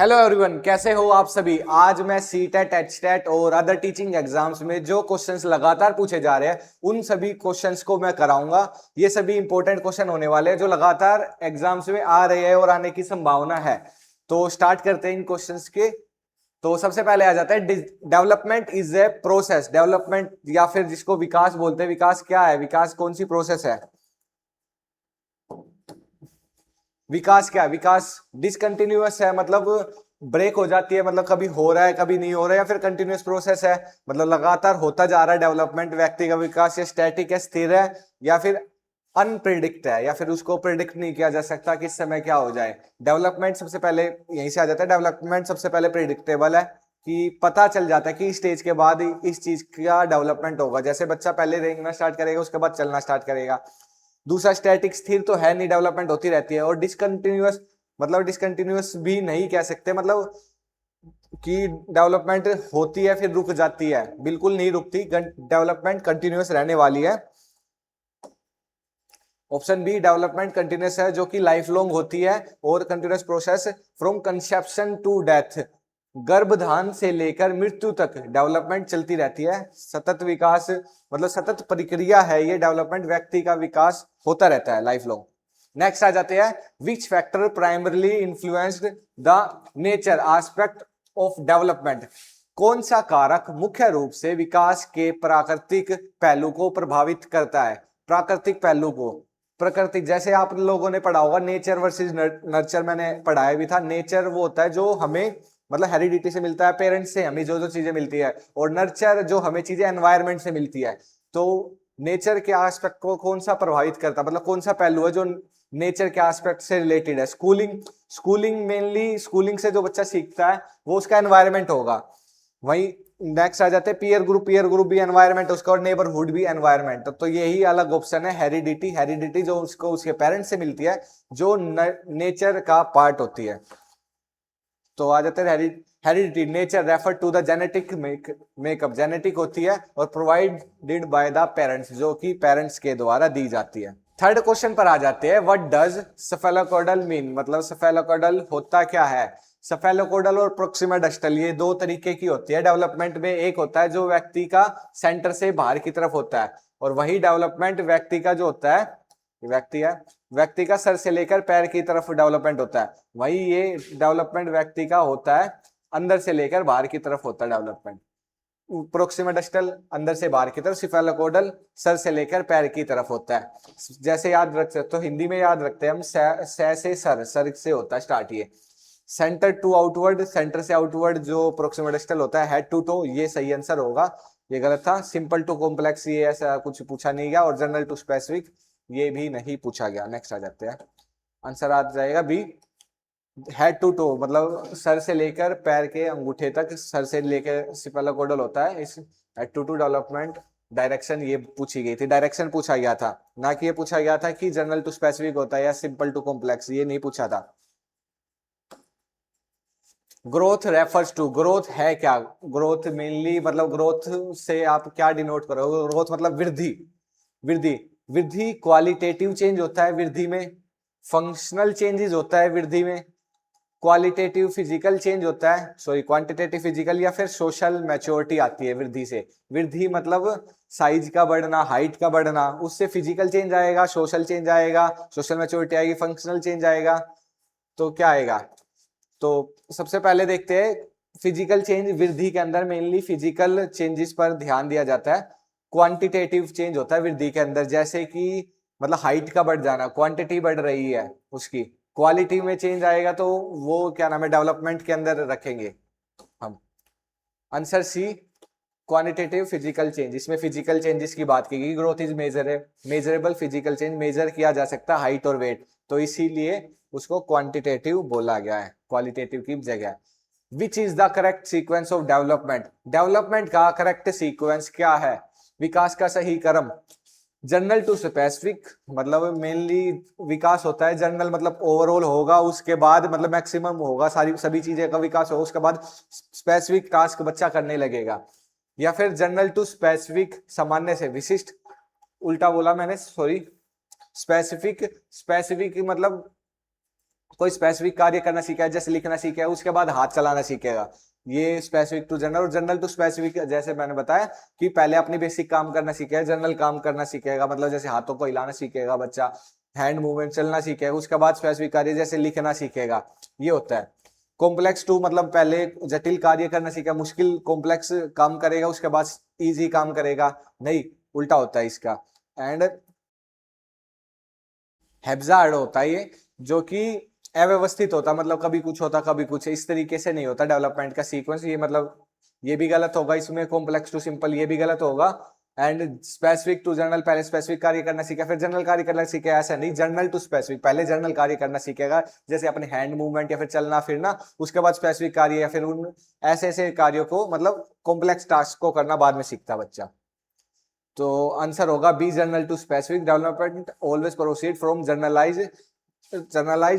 Hello everyone, कैसे हो आप सभी। आज मैं सी टेट, एच टेट और अदर टीचिंग एग्जाम्स में जो क्वेश्चंस लगातार पूछे जा रहे हैं उन सभी क्वेश्चंस को मैं कराऊंगा। ये सभी इंपॉर्टेंट क्वेश्चन होने वाले हैं जो लगातार एग्जाम्स में आ रहे हैं और आने की संभावना है। तो स्टार्ट करते हैं इन क्वेश्चंस के। तो सबसे पहले आ जाता है development is a process. Development या फिर जिसको विकास बोलते हैं, विकास क्या है, विकास कौन सी प्रोसेस है। विकास क्या है, विकास डिसकंटिन्यूअस है, मतलब ब्रेक हो जाती है, मतलब कभी हो रहा है कभी नहीं हो रहा है, या फिर कंटिन्यूअस प्रोसेस है, मतलब लगातार होता जा रहा है डेवलपमेंट। व्यक्ति का विकास या स्टैटिक है, स्थिर है, या फिर अनप्रिडिक्ट है, या फिर उसको प्रिडिक्ट नहीं किया जा सकता कि इस समय क्या हो जाए। डेवलपमेंट सबसे पहले यहीं से आ जाता है। डेवलपमेंट सबसे पहले प्रिडिक्टेबल है कि पता चल जाता है कि स्टेज के बाद इस चीज का डेवलपमेंट होगा। जैसे बच्चा पहले रेंगना स्टार्ट करेगा, उसके बाद चलना स्टार्ट करेगा। दूसरा स्टैटिक, स्थिर तो है नहीं, डेवलपमेंट होती रहती है। और डिसकंटिन्यूअस, मतलब डिसकंटिन्यूअस भी नहीं कह सकते, मतलब कि डेवलपमेंट होती है फिर रुक जाती है, बिल्कुल नहीं रुकती, डेवलपमेंट कंटिन्यूअस रहने वाली है। ऑप्शन बी डेवलपमेंट कंटिन्यूअस है, जो कि लाइफ लॉन्ग होती है और continuous process from conception to death. गर्भधान से लेकर मृत्यु तक डेवलपमेंट चलती रहती है। सतत विकास, मतलब सतत प्रक्रिया है ये डेवलपमेंट, व्यक्ति का विकास होता रहता है लाइफ लॉन्ग। नेक्स्ट आ जाते हैं, which factor primarily influenced the nature aspect of development. कौन सा कारक मुख्य रूप से विकास के प्राकृतिक पहलू को प्रभावित करता है। प्राकृतिक पहलू को, प्रकृति, जैसे आप लोगों ने पढ़ा होगा नेचर वर्सेस नर्चर, मैंने पढ़ाया भी था। नेचर वो होता है जो हमें मतलब हेरिडिटी से मिलता है, पेरेंट्स से हमें जो जो चीजें मिलती है, और नर्चर जो हमें चीजें एनवायरमेंट से मिलती है। तो नेचर के एस्पेक्ट को कौन सा प्रभावित करता है, मतलब कौन सा पहलू है जो नेचर के एस्पेक्ट से रिलेटेड है। स्कूलिंग, स्कूलिंग मेनली, स्कूलिंग से जो बच्चा सीखता है वो उसका एनवायरमेंट होगा। वही नेक्स्ट आ जाते हैं पियर ग्रुप। पियर ग्रुप भी एनवायरमेंट उसका, और नेबरहुड भी एनवायरमेंट। तो यही अलग ऑप्शन है। हेरिडिटी, हेरिडिटी जो उसको उसके पेरेंट्स से मिलती है, जो नेचर का पार्ट होती है। तो आ जाते हैं heredity. Nature refer to the genetic makeup, genetic होती है, और प्रोवाइडेड बाय द पेरेंट्स, जो कि पेरेंट्स के द्वारा दी जाती है। थर्ड क्वेश्चन पर आ जाते हैं, व्हाट डज सेफेलोकोडल मीन, मतलब सेफेलोकोडल होता क्या है। सेफेलोकोडल और प्रोक्सिमा डस्टल ये दो तरीके की होती है डेवलपमेंट में। एक होता है जो व्यक्ति का सेंटर से बाहर की तरफ होता है, और वही डेवलपमेंट व्यक्ति का जो होता है, व्यक्ति है, व्यक्ति का सर से लेकर पैर की तरफ डेवलपमेंट होता है। वही ये डेवलपमेंट व्यक्ति का होता है अंदर से लेकर बाहर की तरफ होता है डेवलपमेंट। प्रोक्सिमा डिस्टल अंदर से बाहर की तरफ, सिफेलोकोडल सर से लेकर पैर की तरफ होता है। जैसे याद रख सकते हो, हिंदी में याद रखते हैं हम, से सर, सर से होता है स्टार्ट ये। सेंटर टू आउटवर्ड, सेंटर से आउटवर्ड जो प्रोक्सिमा डिस्टल होता है। हेड टू टो, ये सही आंसर होगा, ये गलत था। सिंपल टू कॉम्प्लेक्स ये ऐसा कुछ पूछा नहीं गया, और जनरल टू स्पेसिफिक ये भी नहीं पूछा गया। नेक्स्ट आ जाते हैं, आंसर आ जाएगा बी, हेड टू टो, मतलब सर से लेकर पैर के अंगूठे तक, सर से लेकर सिफेलोकोडल होता है। इस head to to development direction ये पूछी गई थी, डायरेक्शन पूछा गया था, ना कि ये पूछा गया था कि जनरल टू स्पेसिफिक होता है या सिंपल टू कॉम्प्लेक्स, ये नहीं पूछा था। ग्रोथ रेफर्स टू, ग्रोथ है क्या। ग्रोथ मेनली, मतलब ग्रोथ से आप क्या डिनोट करोगे। ग्रोथ मतलब वृद्धि, वृद्धि, वृद्धि क्वालिटेटिव चेंज होता है वृद्धि में, फंक्शनल चेंजेस होता है वृद्धि में, क्वालिटेटिव फिजिकल चेंज होता है, सॉरी क्वांटिटेटिव फिजिकल, या फिर सोशल मैच्योरिटी आती है वृद्धि से। वृद्धि मतलब साइज का बढ़ना, हाइट का बढ़ना, उससे फिजिकल चेंज आएगा, सोशल चेंज आएगा, सोशल मैच्योरिटी आएगी, फंक्शनल चेंज आएगा। तो क्या आएगा, तो सबसे पहले देखते हैं फिजिकल चेंज। वृद्धि के अंदर मेनली फिजिकल चेंजेस पर ध्यान दिया जाता है। क्वांटिटेटिव चेंज होता है वृद्धि के अंदर, जैसे कि मतलब हाइट का बढ़ जाना, क्वांटिटी बढ़ रही है उसकी। क्वालिटी में चेंज आएगा तो वो क्या नाम है, डेवलपमेंट के अंदर रखेंगे हम। Answer C, quantitative physical change. इसमें फिजिकल चेंजेस की बात की गई। Growth is measurable physical change, measure किया जा सकता है हाइट और वेट, तो इसीलिए उसको क्वांटिटेटिव बोला गया है क्वालिटेटिव की जगह। Which is the correct sequence of development, development का करेक्ट सीक्वेंस क्या है, विकास का सही क्रम। जनरल टू स्पेसिफिक, मतलब मेनली विकास होता है जनरल, मतलब ओवरऑल होगा, उसके बाद मतलब मैक्सिमम होगा, सारी सभी चीजें का विकास होगा, उसके बाद स्पेसिफिक टास्क बच्चा करने लगेगा। या फिर जनरल टू स्पेसिफिक, सामान्य से विशिष्ट, उल्टा बोला मैंने, सॉरी। स्पेसिफिक, स्पेसिफिक मतलब कोई स्पेसिफिक कार्य करना सीखा है, जैसे लिखना सीखा है, उसके बाद हाथ चलाना सीखेगा, ये स्पेसिफिक टू जनरल। और जनरल टू स्पेसिफिक, जैसे मैंने बताया कि पहले अपनी बेसिक काम करना सीखेगा, जनरल काम करना सीखेगा, मतलब जैसे हाथों को हिलाना सीखेगा बच्चा, हैंड मूवमेंट चलना सीखेगा, उसके बाद स्पेसिफिक कार्य जैसे लिखना सीखेगा, ये होता है। कॉम्प्लेक्स टू मतलब पहले जटिल कार्य करना सीखेगा, मुश्किल कॉम्प्लेक्स काम करेगा, उसके बाद इजी काम करेगा, नहीं उल्टा होता है इसका। एंड हैब्जार्ड होता है ये, जो कि अव्यवस्थित होता, मतलब कभी कुछ होता कभी कुछ, इस तरीके से नहीं होता डेवलपमेंट का सीक्वेंस, ये मतलब ये भी गलत होगा इसमें, कॉम्प्लेक्स टू सिंपल ये भी गलत होगा। एंड स्पेसिफिक टू जनरल, पहले स्पेसिफिक कार्य करना सीखा फिर जनरल कार्य करना सीखेगा, ऐसा नहीं, जनरल टू स्पेसिफिक, पहले जनरल कार्य करना सीखेगा, जैसे अपने हैंड मूवमेंट या फिर चलना फिरना, उसके बाद स्पेसिफिक कार्य या फिर उन ऐसे ऐसे कार्यों को, मतलब कॉम्प्लेक्स टास्क को करना बाद में सीखता बच्चा। तो आंसर होगा B, general to specific. Development always proceed from generalize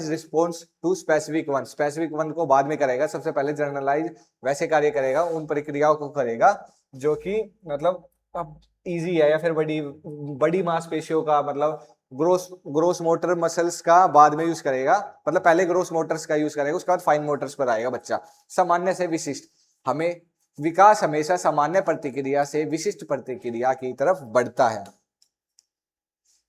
response to specific one, specific one को बाद में करेगा, सबसे पहले जनरलाइज वैसे कार्य करेगा, उन प्रक्रियाओं को करेगा जो कि मतलब अब इजी है, या फिर बड़ी बड़ी मांसपेशियों का, मतलब ग्रोस ग्रोस मोटर मसल्स का बाद में यूज करेगा, मतलब पहले ग्रोस मोटर्स का यूज करेगा, उसके बाद फाइन मोटर्स पर आएगा बच्चा। सामान्य से विशिष्ट, हमें विकास हमेशा सामान्य प्रतिक्रिया से विशिष्ट प्रतिक्रिया की तरफ बढ़ता है।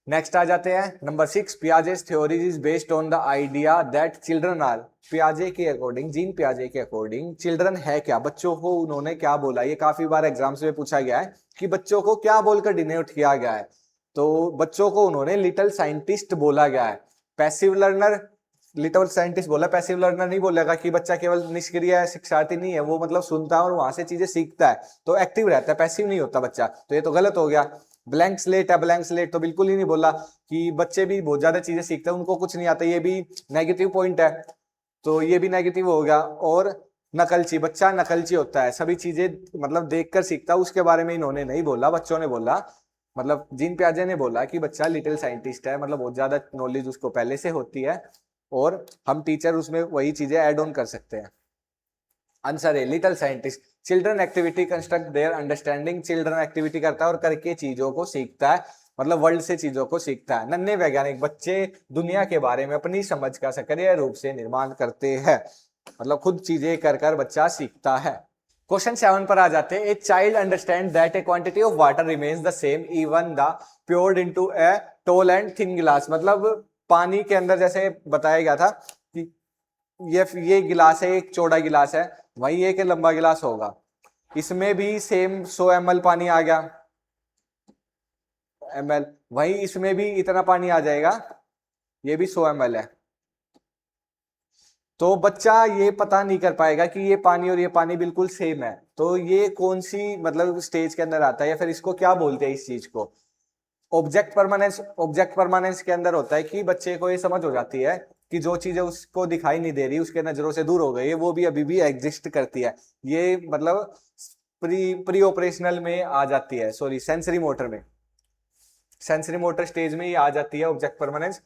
नेक्स्ट आ जाते हैं number 6, Piaget's theory is based on the idea that children are, पियाजे के अकॉर्डिंग, जीन पियाजे के अकॉर्डिंग चिल्ड्रन है क्या, बच्चों को उन्होंने क्या बोला, ये काफी बार एग्जाम्स में पूछा गया है कि बच्चों को क्या बोलकर डिनोट किया गया है, तो बच्चों को उन्होंने लिटिल साइंटिस्ट बोला गया है। पैसिव लर्नर, लिटिल साइंटिस्ट बोला, पैसिव लर्नर नहीं बोलेगा कि बच्चा केवल निष्क्रिय शिक्षार्थी नहीं है, वो मतलब सुनता है और वहां से चीजें सीखता है, तो एक्टिव रहता है, पैसिव नहीं होता बच्चा, तो ये तो गलत हो गया। ब्लैंक स्लेट है, ब्लैंक स्लेट तो बिल्कुल ही नहीं बोला कि बच्चे भी बहुत ज्यादा चीजें सीखते हैं, उनको कुछ नहीं आता, ये भी नेगेटिव पॉइंट है, तो ये भी नेगेटिव हो गया। और नकलची, बच्चा नकलची होता है, सभी चीजें मतलब देखकर सीखता है, उसके बारे में इन्होंने नहीं बोला, बच्चों ने बोला, मतलब जीन पियाजे ने बोला कि बच्चा लिटिल साइंटिस्ट है, मतलब बहुत ज्यादा नॉलेज उसको पहले से होती है और हम टीचर उसमें वही चीजें ऐड ऑन कर सकते हैं। आंसर है little scientist. Children activity construct their understanding, children activity करता है और करके चीजों को सीखता है, मतलब वर्ल्ड से चीजों को सीखता है। नन्हे वैज्ञानिक, बच्चे दुनिया के बारे में अपनी समझ का सक्रिय रूप से निर्माण करते हैं, मतलब खुद चीजें कर कर बच्चा सीखता है। क्वेश्चन 7 पर आ जाते हैं। A child understand that a quantity of water remains the same even the poured into a tall and thin glass, मतलब पानी के अंदर जैसे बताया गया था कि ये गिलास है, एक चौड़ा गिलास है, वही एक लंबा गिलास होगा, इसमें भी सेम 100 ml पानी आ गया, ml, वही इसमें भी इतना पानी आ जाएगा, ये भी 100 ml है, तो बच्चा ये पता नहीं कर पाएगा कि ये पानी और ये पानी बिल्कुल सेम है, तो ये कौन सी मतलब स्टेज के अंदर आता है, या फिर इसको क्या बोलते हैं इस चीज को। ऑब्जेक्ट परमानेंस, ऑब्जेक्ट परमानेंस के अंदर होता है कि बच्चे को ये समझ हो जाती है कि जो चीजें उसको दिखाई नहीं दे रही, उसके नजरों से दूर हो गई है, वो भी अभी भी एग्जिस्ट करती है, ये मतलब प्री ऑपरेशनल में आ जाती है, सॉरी सेंसरी मोटर में, सेंसरी मोटर स्टेज में ही आ जाती है ऑब्जेक्ट परमानेंस।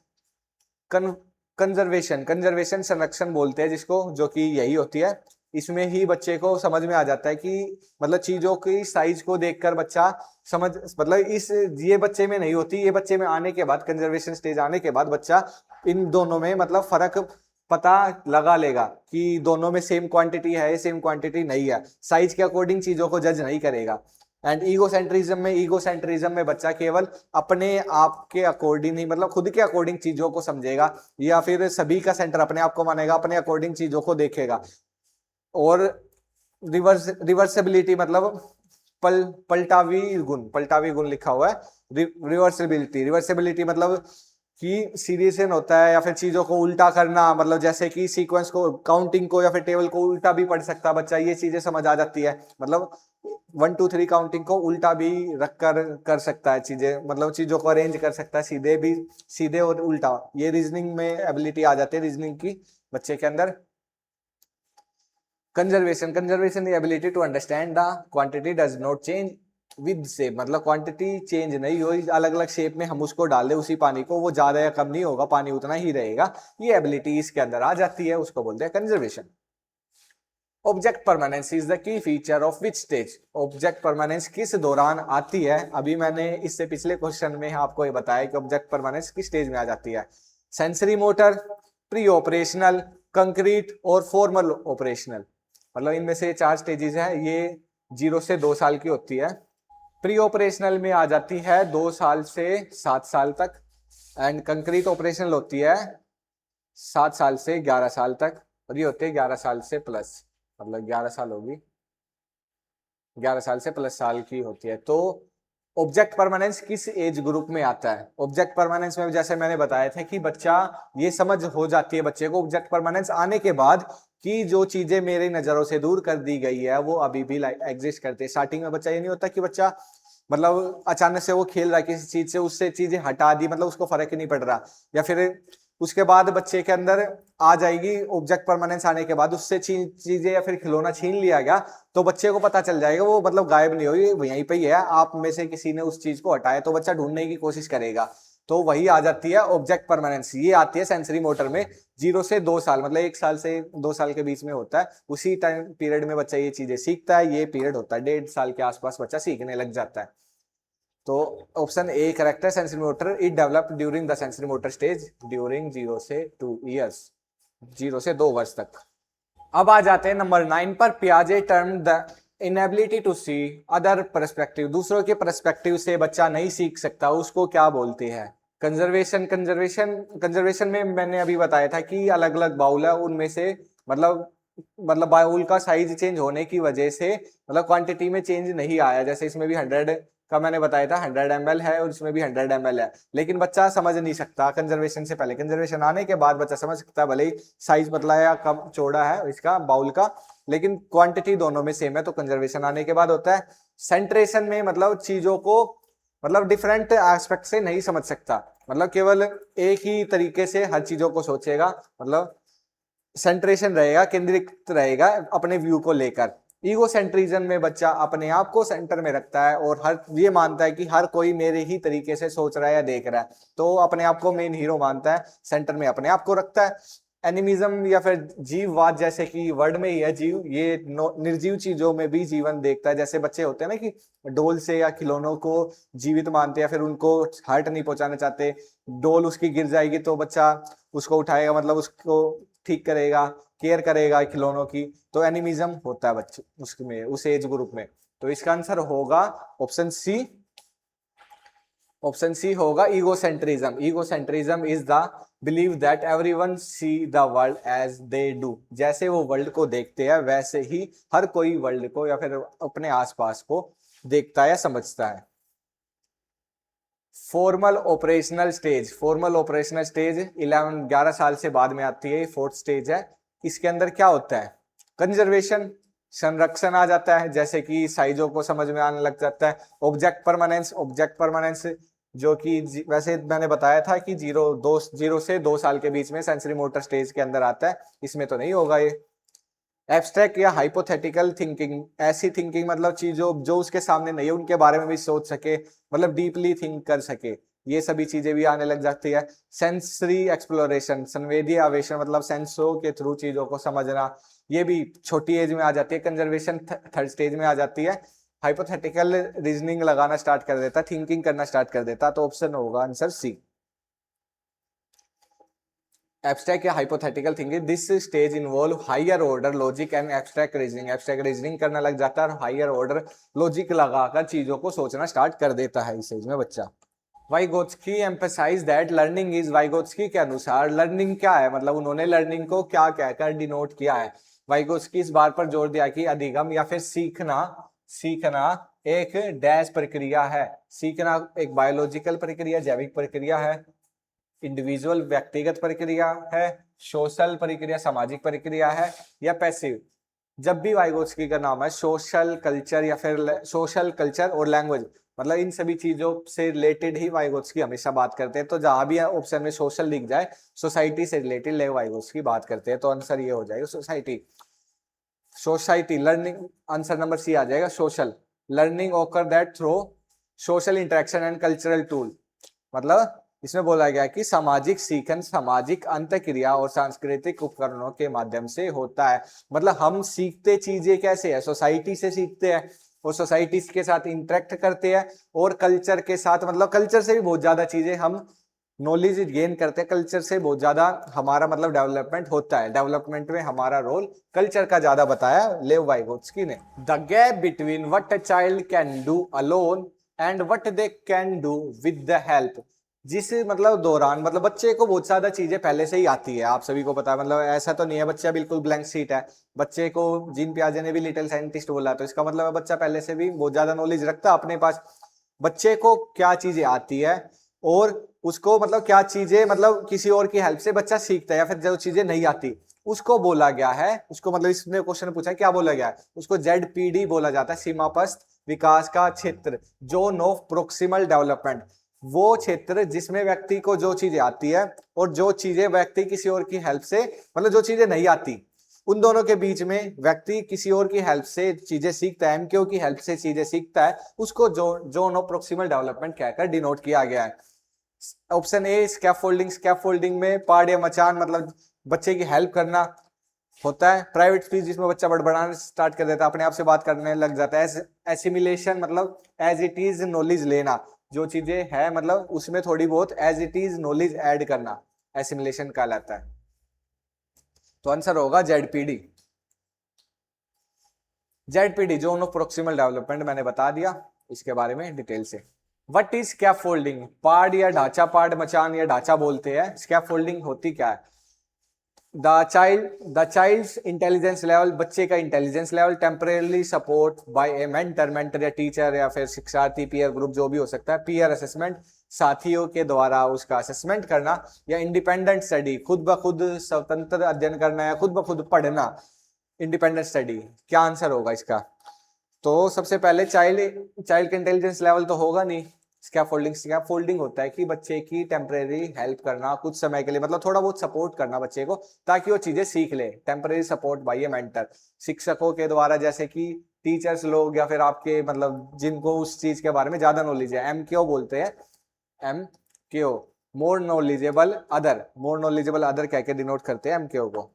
कंजर्वेशन, कंजर्वेशन संरक्षण बोलते हैं जिसको, जो कि यही होती है, इसमें ही बच्चे को समझ में आ जाता है कि मतलब चीजों की साइज को देखकर बच्चा समझ, मतलब इस ये बच्चे में नहीं होती, ये बच्चे में आने के बाद, कंजर्वेशन स्टेज आने के बाद बच्चा इन दोनों में मतलब फर्क पता लगा लेगा कि दोनों में सेम क्वांटिटी है, सेम क्वांटिटी नहीं है, साइज के अकॉर्डिंग चीजों को जज नहीं करेगा। एंड ईगोसेंट्रिज्म में बच्चा केवल अपने आप के अकॉर्डिंग ही, मतलब खुद के अकॉर्डिंग चीजों को समझेगा, या फिर सभी का सेंटर अपने आप को मानेगा, अपने अकॉर्डिंग चीजों को देखेगा। और रिवर्सिबिलिटी मतलब पलटावी गुण लिखा हुआ है, रिवर्सिबिलिटी, रिवर्सिबिलिटी मतलब कि सीरियसन होता है, या फिर चीजों को उल्टा करना, मतलब जैसे कि सीक्वेंस को, काउंटिंग को या फिर टेबल को उल्टा भी पढ़ सकता है बच्चा, ये चीजें समझ आ जाती है, मतलब 1 2 3 काउंटिंग को उल्टा भी रख कर सकता है चीजें, मतलब चीजों को अरेंज कर सकता है, सीधे भी, सीधे और उल्टा, ये रीजनिंग में एबिलिटी आ जाती है रीजनिंग की बच्चे के अंदर। Conservation, conservation the ability to understand the quantity does not change with shape, मतलब क्वांटिटी चेंज नहीं हो, अलग अलग शेप में हम उसको डाल दे उसी पानी को, वो ज्यादा या कम नहीं होगा, पानी उतना ही रहेगा, ये एबिलिटी इसके अंदर आ जाती है, उसको बोलते हैं conservation. Object permanence is the key feature of which stage, object permanence किस दौरान आती है, अभी मैंने इससे पिछले क्वेश्चन में आपको ये बताया कि ऑब्जेक्ट परमानेंस किस स्टेज में आ जाती है। Sensory motor, pre operational, concrete और फॉर्मल ऑपरेशनल। मतलब इनमें से 4 स्टेजेस हैं, ये 0 से 2 साल की होती है। प्री ऑपरेशनल में आ जाती है 2 साल से 7 साल तक, एंड कंक्रीट ऑपरेशनल होती है 7 साल से 11 साल तक, और ये होती है 11 साल से प्लस, मतलब 11 साल होगी, 11 साल से प्लस साल की होती है। तो ऑब्जेक्ट परमानेंस किस एज ग्रुप में आता है? ऑब्जेक्ट परमानेंस में जैसे मैंने बताया था कि बच्चा, ये समझ हो जाती है बच्चे को ऑब्जेक्ट परमानेंस आने के बाद कि जो चीजें मेरी नजरों से दूर कर दी गई है वो अभी भी एग्जिस्ट करते हैं। स्टार्टिंग में बच्चा, ये नहीं होता कि बच्चा मतलब अचानक से वो खेल रहा है किसी चीज से, उससे चीजें हटा दी, मतलब उसको फर्क ही नहीं पड़ रहा, या फिर उसके बाद बच्चे के अंदर आ जाएगी ऑब्जेक्ट परमानेंस आने के बाद, उससे चीजें या फिर खिलौना छीन लिया गया तो बच्चे को पता चल जाएगा वो मतलब गायब नहीं हुई, यहीं पे ही है, आप में से किसी ने उस चीज को हटाया, तो बच्चा ढूंढने की कोशिश करेगा। तो वही आ जाती है ऑब्जेक्ट परमानेंस। ये आती है सेंसरी मोटर में 0 से 2 साल, मतलब 1 साल से 2 साल के बीच में होता है। उसी टाइम पीरियड में बच्चा ये चीजें सीखता है। ये पीरियड होता है 1.5 साल के आसपास बच्चा सीखने लग जाता है। तो ऑप्शन ए करेक्ट है, sensory motor it develop during the sensory motor stage during 0 से 2 ईयर्स, 0 से 2 वर्ष तक। अब आ जाते हैं नंबर 9 पर। पियाजे term the inability to see other perspective, दूसरों के पर्सपेक्टिव से बच्चा नहीं सीख सकता, उसको क्या बोलते हैं? कंजर्वेशन। कंजर्वेशन में मैंने अभी बताया था कि अलग अलग बाउल है, उनमें से मतलब बाउल का साइज चेंज होने की वजह से मतलब क्वांटिटी में चेंज नहीं आया। जैसे इसमें भी 100 का मैंने बताया था 100 ml है और इसमें भी 100 ml है, लेकिन बच्चा समझ नहीं सकता कंजर्वेशन से पहले। कंजर्वेशन आने के बाद बच्चा समझ सकता है, भले ही साइज पतला या कम चौड़ा है इसका बाउल का, लेकिन क्वांटिटी दोनों में सेम है। तो कंजर्वेशन आने के बाद होता है। सेंट्रेशन में मतलब चीजों को मतलब डिफरेंट एस्पेक्ट से नहीं समझ सकता, मतलब केवल एक ही तरीके से हर चीजों को सोचेगा, मतलब सेंट्रेशन रहेगा, केंद्रित रहेगा अपने व्यू को लेकर। ईगो सेंट्रिज्म में बच्चा अपने आप को सेंटर में रखता है और हर ये मानता है कि हर कोई मेरे ही तरीके से सोच रहा है या देख रहा है, तो अपने आप को मेन हीरो मानता है, सेंटर में अपने आप को रखता है। एनिमिज्म या फिर जीववाद, जैसे कि वर्ड में ही है जीव, ये निर्जीव चीजों में भी जीवन देखता है। जैसे बच्चे होते हैं ना कि डोल से या खिलौनों को जीवित मानते हैं, फिर उनको हर्ट नहीं पहुंचाना चाहते। डोल उसकी गिर जाएगी तो बच्चा उसको उठाएगा, मतलब उसको ठीक करेगा, केयर करेगा खिलौनों की। तो एनिमिज्म होता है बच्चे उसमें, उस एज ग्रुप में। तो इसका आंसर होगा ऑप्शन सी। ऑप्शन सी होगा egocentrism. Egocentrism is the believe that everyone see the world as they do, जैसे वो वर्ल्ड को देखते हैं वैसे ही हर कोई वर्ल्ड को या फिर अपने आसपास को देखता है या समझता है। Formal operational stage. Formal operational stage 11 साल से बाद में आती है, 4th स्टेज है। इसके अंदर क्या होता है? कंजर्वेशन, संरक्षण आ जाता है, जैसे कि साइजों को समझ में आने लग जाता है। ऑब्जेक्ट परमानेंस, ऑब्जेक्ट परमानेंस जो कि वैसे मैंने बताया था कि 0 से 2 साल के बीच में सेंसरी मोटर स्टेज के अंदर आता है, इसमें तो नहीं होगा ये। एब्स्ट्रैक्ट या हाइपोथेटिकल थिंकिंग, ऐसी थिंकिंग मतलब चीजों जो उसके सामने नहीं है उनके बारे में भी सोच सके, मतलब डीपली थिंक कर सके, ये सभी चीजें भी आने लग जाती है। सेंसरी एक्सप्लोरेशन, संवेदीय आवेशन, मतलब सेंसों के थ्रू चीजों को समझना, ये भी छोटी एज में आ जाती है। कंजर्वेशन 3rd स्टेज में आ जाती है। हाइपोथेटिकल रीजनिंग लगाना स्टार्ट कर देता, थिंकिंग करना स्टार्ट कर देता। तो ऑप्शन होगा आंसर सी, एब्स्ट्रैक्ट या hypothetical thinking. This stage involve higher order logic and abstract reasoning. Abstract reasoning करने लग जाता है और हायर ऑर्डर लॉजिक लगाकर चीजों को सोचना स्टार्ट कर देता है इस एज में बच्चा। Vygotsky emphasize that learning is, Vygotsky के अनुसार लर्निंग क्या है, मतलब उन्होंने लर्निंग को क्या कहकर डिनोट किया है? वाइगोत्स्की इस बात पर जोर दिया कि अधिगम या फिर सीखना, सीखना एक डैश प्रक्रिया है। सीखना एक बायोलॉजिकल प्रक्रिया, जैविक प्रक्रिया है, इंडिविजुअल व्यक्तिगत प्रक्रिया है, सोशल प्रक्रिया सामाजिक प्रक्रिया है, या पैसिव। जब भी वाइगोत्स्की का नाम है, सोशल कल्चर या फिर सोशल कल्चर और लैंग्वेज, मतलब इन सभी चीजों से रिलेटेड ही वाइगोत्स्की हमेशा बात करते हैं। तो जहां भी ऑप्शन में सोशल लिख जाए, सोसाइटी से रिलेटेड वाइगोत्स्की बात करते हैं, तो आंसर ये हो जाएगा society. Society learning, answer number C आ जाएगा social. Learning occur that through social interaction and cultural tool, मतलब इसमें बोला गया कि सामाजिक सीखन सामाजिक अंतःक्रिया और सांस्कृतिक उपकरणों के माध्यम से होता है। मतलब हम सीखते चीजें कैसे है? सोसाइटी से सीखते हैं और सोसाइटी के साथ इंटरेक्ट करते हैं, और कल्चर के साथ, मतलब कल्चर से भी बहुत ज्यादा चीजें हम नॉलेज गेन करते हैं कल्चर से, बहुत ज्यादा हमारा मतलब डेवलपमेंट होता है। डेवलपमेंट में हमारा रोल कल्चर का ज्यादा बताया लेव वाइगोत्स्की ने। The gap between what a child can do alone and what they can do with the help, जिस मतलब दौरान मतलब बच्चे को बहुत ज्यादा चीजें पहले से ही आती है, आप सभी को पता है, मतलब ऐसा तो नहीं है बच्चा बिल्कुल ब्लैंक शीट है। बच्चे को जीन पियाजे ने भी लिटिल साइंटिस्ट बोला, तो इसका मतलब है बच्चा पहले से भी बहुत ज्यादा नॉलेज रखता है अपने पास। बच्चे को क्या चीजें आती है और उसको मतलब क्या चीजें मतलब किसी और की हेल्प से बच्चा सीखता है, या फिर जो चीजें नहीं आती उसको बोला गया है, उसको मतलब इसने क्वेश्चन पूछा है क्या बोला गया है, उसको जेडपीडी बोला जाता है, सीमापस्थ विकास का क्षेत्र, जोन ऑफ प्रोक्सिमल डेवलपमेंट। वो क्षेत्र जिसमें व्यक्ति को जो चीजें आती है और जो चीजें व्यक्ति किसी और की हेल्प से मतलब जो चीजें नहीं आती, उन दोनों के बीच में व्यक्ति किसी और की हेल्प से चीजें सीखता है, एमक्यू की हेल्प से चीजें सीखता है, उसको जोन ऑफ प्रोक्सिमल डेवलपमेंट कहकर डिनोट किया गया है। ऑप्शन ए स्कैफोल्डिंग, स्कैफोल्डिंग में पाड़ या मचान मतलब बच्चे की हेल्प करना होता है। प्राइवेट स्पीच जिसमें बच्चा बड़बड़ाना स्टार्ट कर देता है, अपने आप से बात करने लग जाता है। एसिमिलेशन मतलब एज इट इज नॉलेज लेना, जो चीजें है मतलब उसमें थोड़ी बहुत as it is knowledge add करना, एसिमिलेशन कहलाता है। तो आंसर होगा ZPD. ZPD zone of proximal development मैंने बता दिया इसके बारे में डिटेल से। व्हाट इज स्कैफोल्डिंग, पाड़ या ढांचा, पाड़ मचान या ढांचा बोलते हैं। स्कैफोल्डिंग होती क्या है? द चाइल्ड्स इंटेलिजेंस लेवल, बच्चे का intelligence level temporarily support by a mentor, mentor या टीचर या फिर शिक्षार्थी, पीयर ग्रुप जो भी हो सकता है, पीयर असेसमेंट साथियों के द्वारा उसका असेसमेंट करना, या इंडिपेंडेंट स्टडी खुद ब खुद स्वतंत्र अध्ययन करना या खुद ब खुद पढ़ना, इंडिपेंडेंट स्टडी। क्या आंसर होगा इसका? तो सबसे पहले चाइल्ड चाइल्ड का इंटेलिजेंस लेवल तो होगा नहीं। स्कैफोल्डिंग, स्कैफोल्डिंग होता है कि बच्चे की टेम्परेरी हेल्प करना कुछ समय के लिए, मतलब थोड़ा बहुत सपोर्ट करना बच्चे को ताकि वो चीजें सीख ले। Temporary support by a mentor, शिक्षकों के द्वारा, जैसे कि टीचर्स लोग या फिर आपके मतलब जिनको उस चीज के बारे में ज्यादा नॉलेज है, एम क्यों बोलते हैं, M K O, more knowledgeable other, more knowledgeable other कह के डिनोट करते हैं एम क्यों को।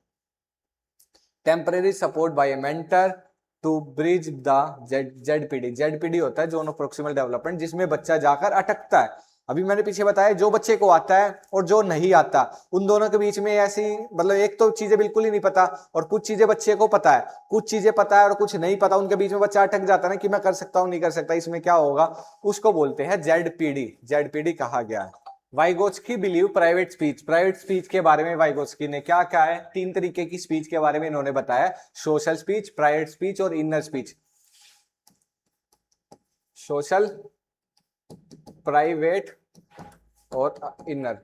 Temporary support by a mentor to bridge the ZPD, ZPD होता है जोन ऑफ प्रोक्सिमल डेवलपमेंट, जिसमें बच्चा जाकर अटकता है। अभी मैंने पीछे बताया जो बच्चे को आता है और जो नहीं आता, उन दोनों के बीच में ऐसी मतलब एक तो चीजें बिल्कुल ही नहीं पता और कुछ चीजें बच्चे को पता है, कुछ चीजें पता है और कुछ नहीं पता, उनके बीच में बच्चा अटक जाता है ना कि मैं कर सकता हूं नहीं कर सकता, इसमें क्या होगा, उसको बोलते हैं जेडपीडी, जेडपीडी कहा गया है। Vygotsky believe private speech, private speech के बारे में वाइगोत्स्की ने क्या कहा है? तीन तरीके की स्पीच के बारे में इन्होंने बताया, सोशल स्पीच, प्राइवेट स्पीच और इनर स्पीच। सोशल, प्राइवेट और इनर,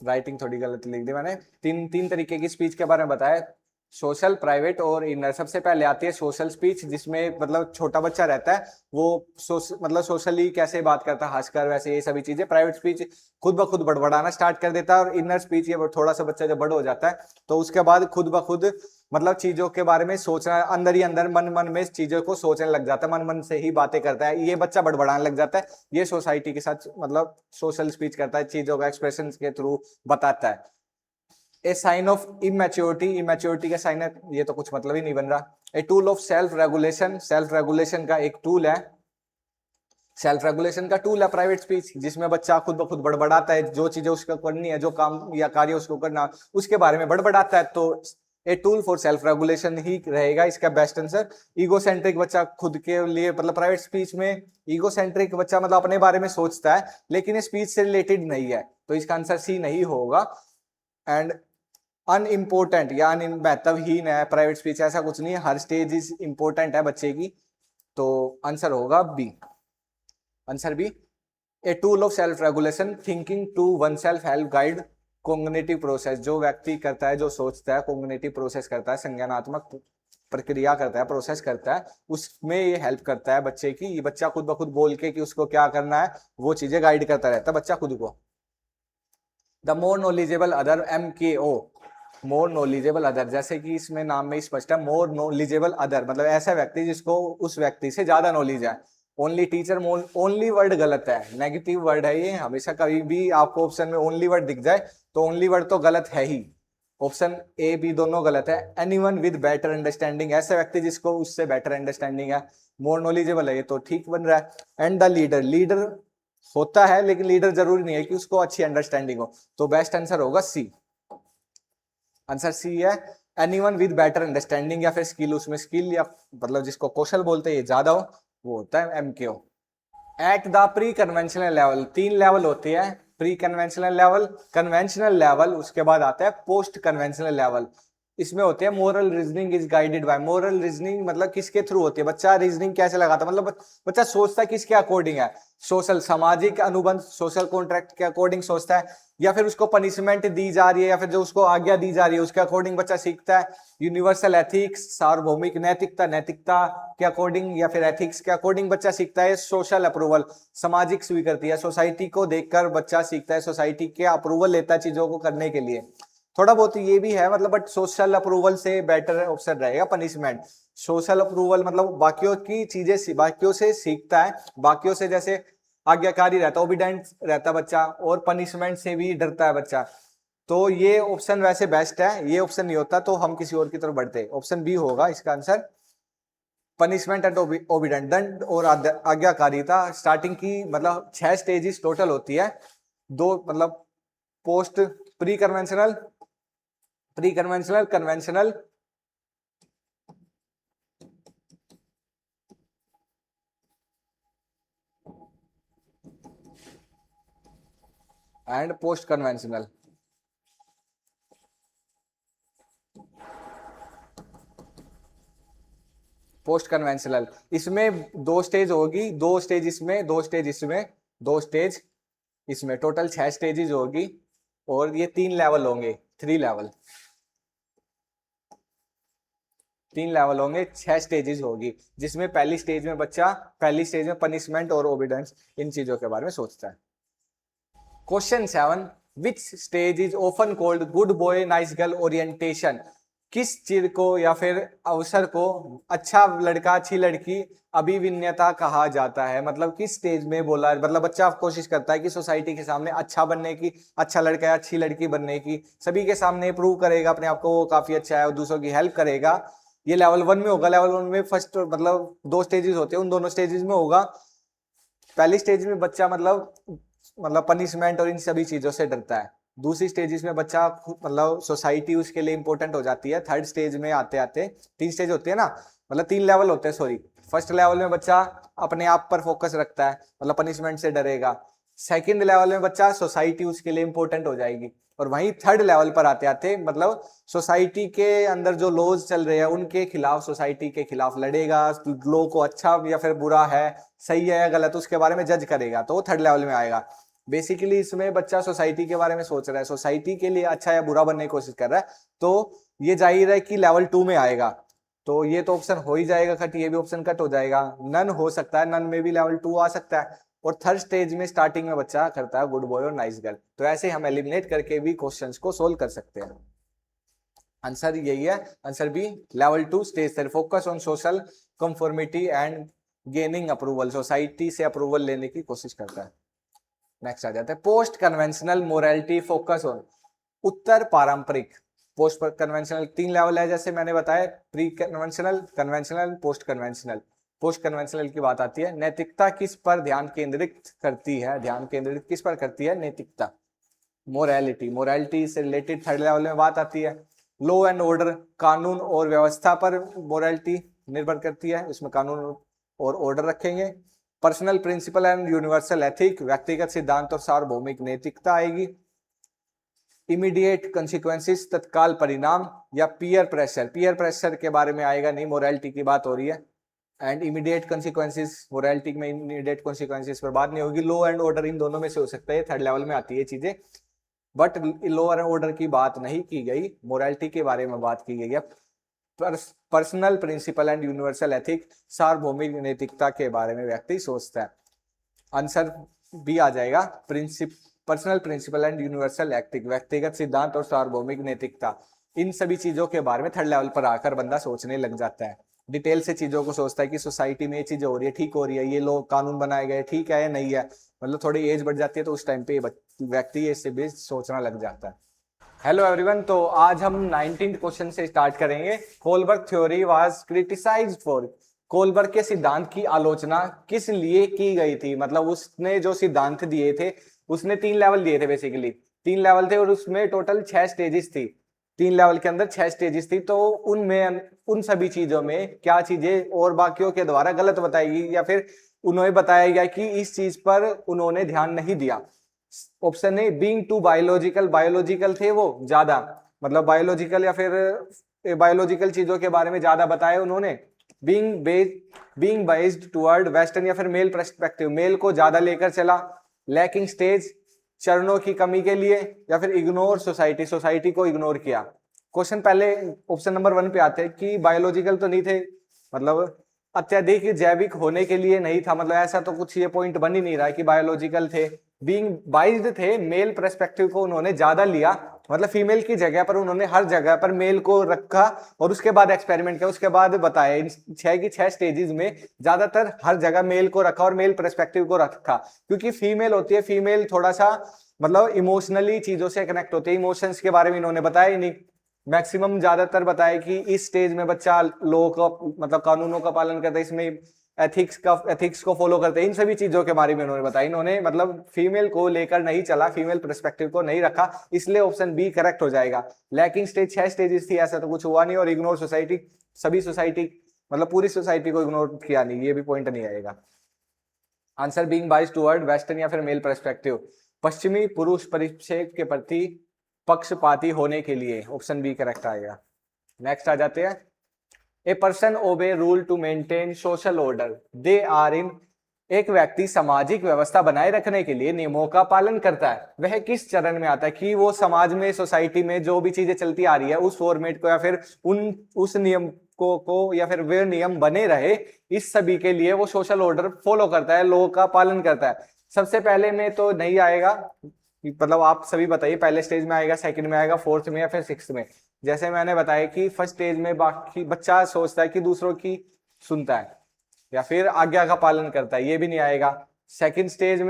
राइटिंग थोड़ी गलत लिख दी मैंने। तीन तीन तरीके की स्पीच के बारे में बताया, सोशल, प्राइवेट और इनर। सबसे पहले आती है सोशल स्पीच, जिसमें मतलब छोटा बच्चा रहता है वो मतलब सोशली कैसे बात करता है, हंसकर, वैसे ये सभी चीजें। प्राइवेट स्पीच खुद ब खुद बड़बड़ाना स्टार्ट कर देता है, और इनर स्पीच ये थोड़ा सा बच्चा जब बड़ हो जाता है तो उसके बाद खुद ब खुद मतलब चीजों के बारे में सोचना, अंदर ही अंदर मन मन में चीजों को सोचने लग जाता है, मन मन से ही बातें करता है, ये बच्चा बड़बड़ाने लग जाता है। ये सोसाइटी के साथ मतलब सोशल स्पीच करता है, चीजों का एक्सप्रेशन के थ्रू बताता है। ए साइन ऑफ इमेच्योरिटी, इमेच्योरिटी का साइन है, ये तो कुछ मतलब ही नहीं बन रहा। ए tool of self regulation, self regulation का एक टूल है, सेल्फ रेगुलेशन का टूल है प्राइवेट स्पीच, जिसमें बच्चा खुद ब खुद बड़बड़ाता है, जो चीजें उसको करनी है, जो काम या कार्य उसको करना उसके बारे में बड़बड़ाता है। तो a tool for self regulation ही रहेगा इसका बेस्ट आंसर। ईगोसेंट्रिक बच्चा खुद के लिए मतलब प्राइवेट स्पीच में ईगोसेंट्रिक बच्चा मतलब अपने बारे में सोचता है, लेकिन स्पीच से रिलेटेड नहीं है, तो इसका आंसर सी नहीं होगा। एंड अनइम्पोर्टेंट या महत्वहीन है प्राइवेट स्पीच, ऐसा कुछ नहीं है, हर स्टेज इज इंपॉर्टेंट है बच्चे की, तो आंसर होगा B, answer B. A tool of self regulation, thinking to oneself help guide cognitive process, जो व्यक्ति करता है, जो सोचता है, कॉग्निटिव प्रोसेस करता है, संज्ञानात्मक प्रक्रिया करता है, प्रोसेस करता है, उसमें ये हेल्प करता है बच्चे की। ये बच्चा खुद ब खुद बोल के कि उसको क्या करना है वो चीजें गाइड करता रहता है बच्चा खुद को। The more knowledgeable other, MKO, more knowledgeable other, जैसे कि इसमें नाम में स्पष्ट है, मोर नॉलेजेबल अदर मतलब ऐसा व्यक्ति जिसको उस व्यक्ति से ज्यादा नॉलेज है। ओनली टीचर, ओनली वर्ड गलत है, नेगेटिव वर्ड है ये, हमेशा कभी भी आपको ऑप्शन में ओनली वर्ड दिख जाए तो ओनली वर्ड तो गलत है ही, ऑप्शन ए बी दोनों गलत है। एनीवन विद बेटर अंडरस्टैंडिंग, ऐसा व्यक्ति जिसको उससे बेटर अंडरस्टैंडिंग है। मोर नॉलेजेबल है ये तो ठीक बन रहा है। एंड द लीडर, लीडर होता है, लेकिन लीडर जरूरी नहीं है कि उसको अच्छी अंडरस्टैंडिंग हो। तो बेस्ट आंसर होगा सी। आंसर सी है, एनीवन विद बेटर अंडरस्टैंडिंग या फिर स्किल, उसमें स्किल या मतलब जिसको कौशल बोलते हैं ये ज्यादा हो, वो होता है MKO. At the pre conventional level, 3 level होते हैं, pre conventional level, conventional level, उसके बाद आता है पोस्ट कन्वेंशनल लेवल। इसमें होते हैं moral reasoning is guided by, moral reasoning मतलब किसके थ्रू होती है, बच्चा रीजनिंग कैसे लगाता है, मतलब बच्चा सोचता है किसके अकॉर्डिंग है, सोशल सामाजिक अनुबंध सोशल कॉन्ट्रैक्ट के अकॉर्डिंग सोचता है, या फिर उसको पनिशमेंट दी जा रही है या फिर जो उसको आज्ञा दी जा रही है उसके अकॉर्डिंग बच्चा सीखता है। यूनिवर्सल एथिक्स, सार्वभौमिक नैतिकता, नैतिकता के अकॉर्डिंग या फिर एथिक्स के अकॉर्डिंग बच्चा सीखता है। सोशल अप्रूवल, सामाजिक स्वीकृति है, सोसाइटी को देखकर बच्चा सीखता है, सोसाइटी के अप्रूवल लेता है चीजों को करने के लिए। थोड़ा बहुत ये भी है मतलब, बट सोशल अप्रूवल से बेटर ऑप्शन रहेगा पनिशमेंट। सोशल अप्रूवल मतलब बाकियों की चीजें बाकियों से सीखता है, बाकियों से जैसे आज्ञाकारी रहता है, ओबीडेंट रहता है बच्चा, और पनिशमेंट से भी डरता है बच्चा। तो ये ऑप्शन वैसे बेस्ट है, ये ऑप्शन नहीं होता तो हम किसी और की तरफ बढ़ते। ऑप्शन बी होगा इसका आंसर, पनिशमेंट एंड ओबीडेंट, दंड और आज्ञाकारिता। स्टार्टिंग की मतलब 6 स्टेजेस टोटल होती है, दो मतलब post pre conventional, pre conventional, conventional and post conventional. Post conventional इसमें 2 स्टेज होगी, 2 स्टेज इसमें, 2 स्टेज इसमें, 2 स्टेज इसमें, टोटल 6 स्टेजेस होगी, और ये 3 लेवल होंगे, 3 लेवल, 3 लेवल होंगे, 6 स्टेजेस होगी, जिसमें पहली स्टेज में बच्चा, पहली स्टेज में पनिशमेंट और ओबीडेंस इन चीजों के बारे में सोचता है। Question 7, which stage is often called good boy nice girl orientation, किस चीज को या फिर अवसर को अच्छा लड़का अच्छी लड़की अभिविन्यता कहा जाता है, मतलब किस स्टेज में बोला, मतलब बच्चा कोशिश करता है कि सोसाइटी के सामने अच्छा बनने की, अच्छा लड़का है अच्छी लड़की बनने की, सभी के सामने प्रूव करेगा अपने आप को वो काफी अच्छा है और दूसरों की हेल्प करेगा। ये लेवल 1 में होगा, लेवल 1 में फर्स्ट मतलब 2 स्टेजेस होते हैं, उन दोनों स्टेजेस में होगा। पहली स्टेज में बच्चा मतलब पनिशमेंट और इन सभी चीजों से डरता है। दूसरी स्टेजेस में बच्चा मतलब सोसाइटी उसके लिए इंपॉर्टेंट हो जाती है। थर्ड स्टेज में आते आते 3 स्टेज होते हैं ना, मतलब 3 लेवल होते हैं, सॉरी। फर्स्ट लेवल में बच्चा अपने आप पर फोकस रखता है, मतलब पनिशमेंट से डरेगा। सेकंड लेवल में बच्चा सोसाइटी उसके लिए इंपॉर्टेंट हो जाएगी, और वहीं थर्ड लेवल पर आते आते मतलब सोसाइटी के अंदर जो लॉज चल रहे हैं उनके खिलाफ, सोसाइटी के खिलाफ लड़ेगा, लॉ को अच्छा या फिर बुरा है, सही है या गलत, उसके बारे में जज करेगा, तो वो थर्ड लेवल में आएगा। बेसिकली इसमें बच्चा सोसाइटी के बारे में सोच रहा है, सोसाइटी के लिए अच्छा या बुरा बनने की कोशिश कर रहा है, तो ये जाहिर है कि लेवल 2 में आएगा। तो ये तो ऑप्शन हो ही जाएगा कट, ये भी ऑप्शन कट हो जाएगा। नन हो सकता है, नन में भी लेवल 2 आ सकता है। और थर्ड स्टेज में स्टार्टिंग में बच्चा करता है गुड बॉय और नाइस गर्ल। तो ऐसे हम एलिमिनेट करके भी क्वेश्चंस को सोल्व कर सकते हैं। आंसर यही है, answer B, level 2 stage 3, focus on social conformity and gaining approval, society से अप्रूवल लेने की कोशिश करता है। नेक्स्ट आ जाता है post conventional morality, focus on उत्तर पारंपरिक। पोस्ट कन्वेंशनल 3 लेवल है जैसे मैंने बताया, pre conventional, conventional, post conventional. Post conventional की बात आती है, नैतिकता किस पर ध्यान केंद्रित करती है, ध्यान केंद्रित किस पर करती है, नैतिकता। मोरालिटी, मोरालिटी से रिलेटेड थर्ड लेवल में बात आती है। लॉ एंड ऑर्डर, कानून और व्यवस्था पर मोरालिटी निर्भर करती है, इसमें कानून और ऑर्डर रखेंगे। Personal principle and universal ethic, व्यक्तिगत सिद्धांत और सार्वभौमिक नैतिकता आएगी। इमीडिएट कंसिक्वेंसेस, तत्काल परिणाम, या पीयर प्रेशर, पीयर प्रेशर के बारे में आएगा, नहीं मोरालिटी की बात हो रही है। एंड इमीडिएट कंसिक्वेंसेस, मोरालिटी में इमीडिएट कंसिक्वेंसेस पर बात नहीं होगी। लॉ एंड ऑर्डर इन दोनों में से हो सकता है, थर्ड लेवल में आती है चीजें, बट लॉ एंड ऑर्डर की बात नहीं की गई, मोरालिटी के बारे में बात की गई है। Personal principle and universal ethic, सार्वभौमिक नैतिकता के बारे में व्यक्ति सोचता है। आंसर बी आ जाएगा, personal principle and universal ethic, व्यक्तिगत सिद्धांत और सार्वभौमिक नैतिकता, इन सभी चीजों के बारे में थर्ड लेवल पर आकर बंदा सोचने लग जाता है। डिटेल से चीजों को सोचता है कि सोसाइटी में ये चीजें हो रही है, ठीक हो रही है, ये लोग कानून बनाए गए ठीक है या नहीं है, मतलब थोड़ी एज बढ़ जाती है तो उस टाइम पे व्यक्ति इससे भी सोचना लग जाता है। हेलो एवरीवन, तो आज हम 19th क्वेश्चन से स्टार्ट करेंगे। Holberg theory was criticised for, Kohlberg के सिद्धांत की आलोचना किस लिए की गई थी? मतलब उसने जो सिद्धांत दिए थे, उसने 3 लेवल दिए थे बेसिकली, 3 लेवल थे और उसमें टोटल 6 स्टेजेस थी। 3 लेवल के अंदर 6 स्टेजेस थी, तो उनमें उन सभी चीजों में क्या चीजें और बाकियों के द्वारा गलत बताई गई या फिर उन्होंने बताया गया कि इस चीज पर उन्होंने ध्यान नहीं दिया? Option A being too biological, biological थे वो ज्यादा, मतलब बायोलॉजिकल या फिर बायोलॉजिकल चीजों के बारे में ज्यादा बताया उन्होंने। बीइंग बेस्ड टुवर्ड वेस्टर्न या फिर मेल पर्सपेक्टिव, मेल को ज्यादा लेकर चला। लैकिंग स्टेज, चरणों की कमी के लिए, या फिर इग्नोर सोसाइटी, सोसाइटी को इग्नोर किया। क्वेश्चन पहले ऑप्शन नंबर 1 पे आते हैं कि बायोलॉजिकल तो नहीं थे, मतलब अत्यधिक जैविक होने के लिए नहीं था, मतलब ऐसा तो कुछ ये पॉइंट बन ही नहीं रहा है कि बायोलॉजिकल थे। बीइंग बाइज्ड थे, मेल पर्सपेक्टिव को उन्होंने ज्यादा लिया, मतलब फीमेल की जगह पर उन्होंने हर जगह पर मेल को रखा और उसके बाद एक्सपेरिमेंट किया, उसके बाद बताया इन 6 की 6 स्टेजेस में ज्यादातर हर जगह मेल को रखा और मेल पर्सपेक्टिव को रखा, क्योंकि फीमेल होती है, फीमेल थोड़ा सा मतलब इमोशनली चीजों से कनेक्ट होते हैं, इमोशंस के बारे में इन्होंने बताया ही नहीं। मैक्सिमम ज्यादातर बताया कि इस स्टेज में बच्चा लॉ का मतलब कानूनों का पालन करता है, इसमें एथिक्स को फॉलो करते हैं, इन सभी चीजों के बारे में इन्होंने बताया। इन्होंने मतलब फीमेल को लेकर नहीं चला, फीमेल पर्सपेक्टिव को नहीं रखा, इसलिए ऑप्शन बी करेक्ट हो जाएगा। लैकिंग स्टेज 6 स्टेजेस थी, ऐसा तो कुछ हुआ नहीं। और इग्नोर सोसाइटी, सभी सोसाइटी मतलब पूरी सोसाइटी को इग्नोर किया नहीं, ये भी पॉइंट नहीं आएगा। Answer being biased toward western या फिर मेल पर्सपेक्टिव, पश्चिमी पुरुष परिप्रेक्ष्य के प्रति पक्षपाती होने के लिए, ऑप्शन बी करेक्ट आएगा। नेक्स्ट आ जाते हैं। A person obey rule to maintain social order, they are in, एक व्यक्ति सामाजिक व्यवस्था बनाए रखने के लिए नियमों का पालन करता है, वह किस चरण में आता है? कि वो समाज में, सोसाइटी में जो भी चीजें चलती आ रही है उस फॉर्मेट को या फिर उस नियम को या फिर वे नियम बने रहे, इस सभी के लिए वो सोशल ऑर्डर फॉलो करता है, लॉ का पालन करता है। सबसे पहले में तो नहीं आएगा, मतलब आप सभी बताइए, पहले स्टेज में आएगा, सेकंड में आएगा, फोर्थ में या फिर सिक्स्थ में? जैसे मैंने बताया कि फर्स्ट स्टेज में बाकी बच्चा सोचता है कि दूसरों की सुनता है या फिर आज्ञा का पालन करता है, ये भी नहीं आएगा। सेकंड स्टेज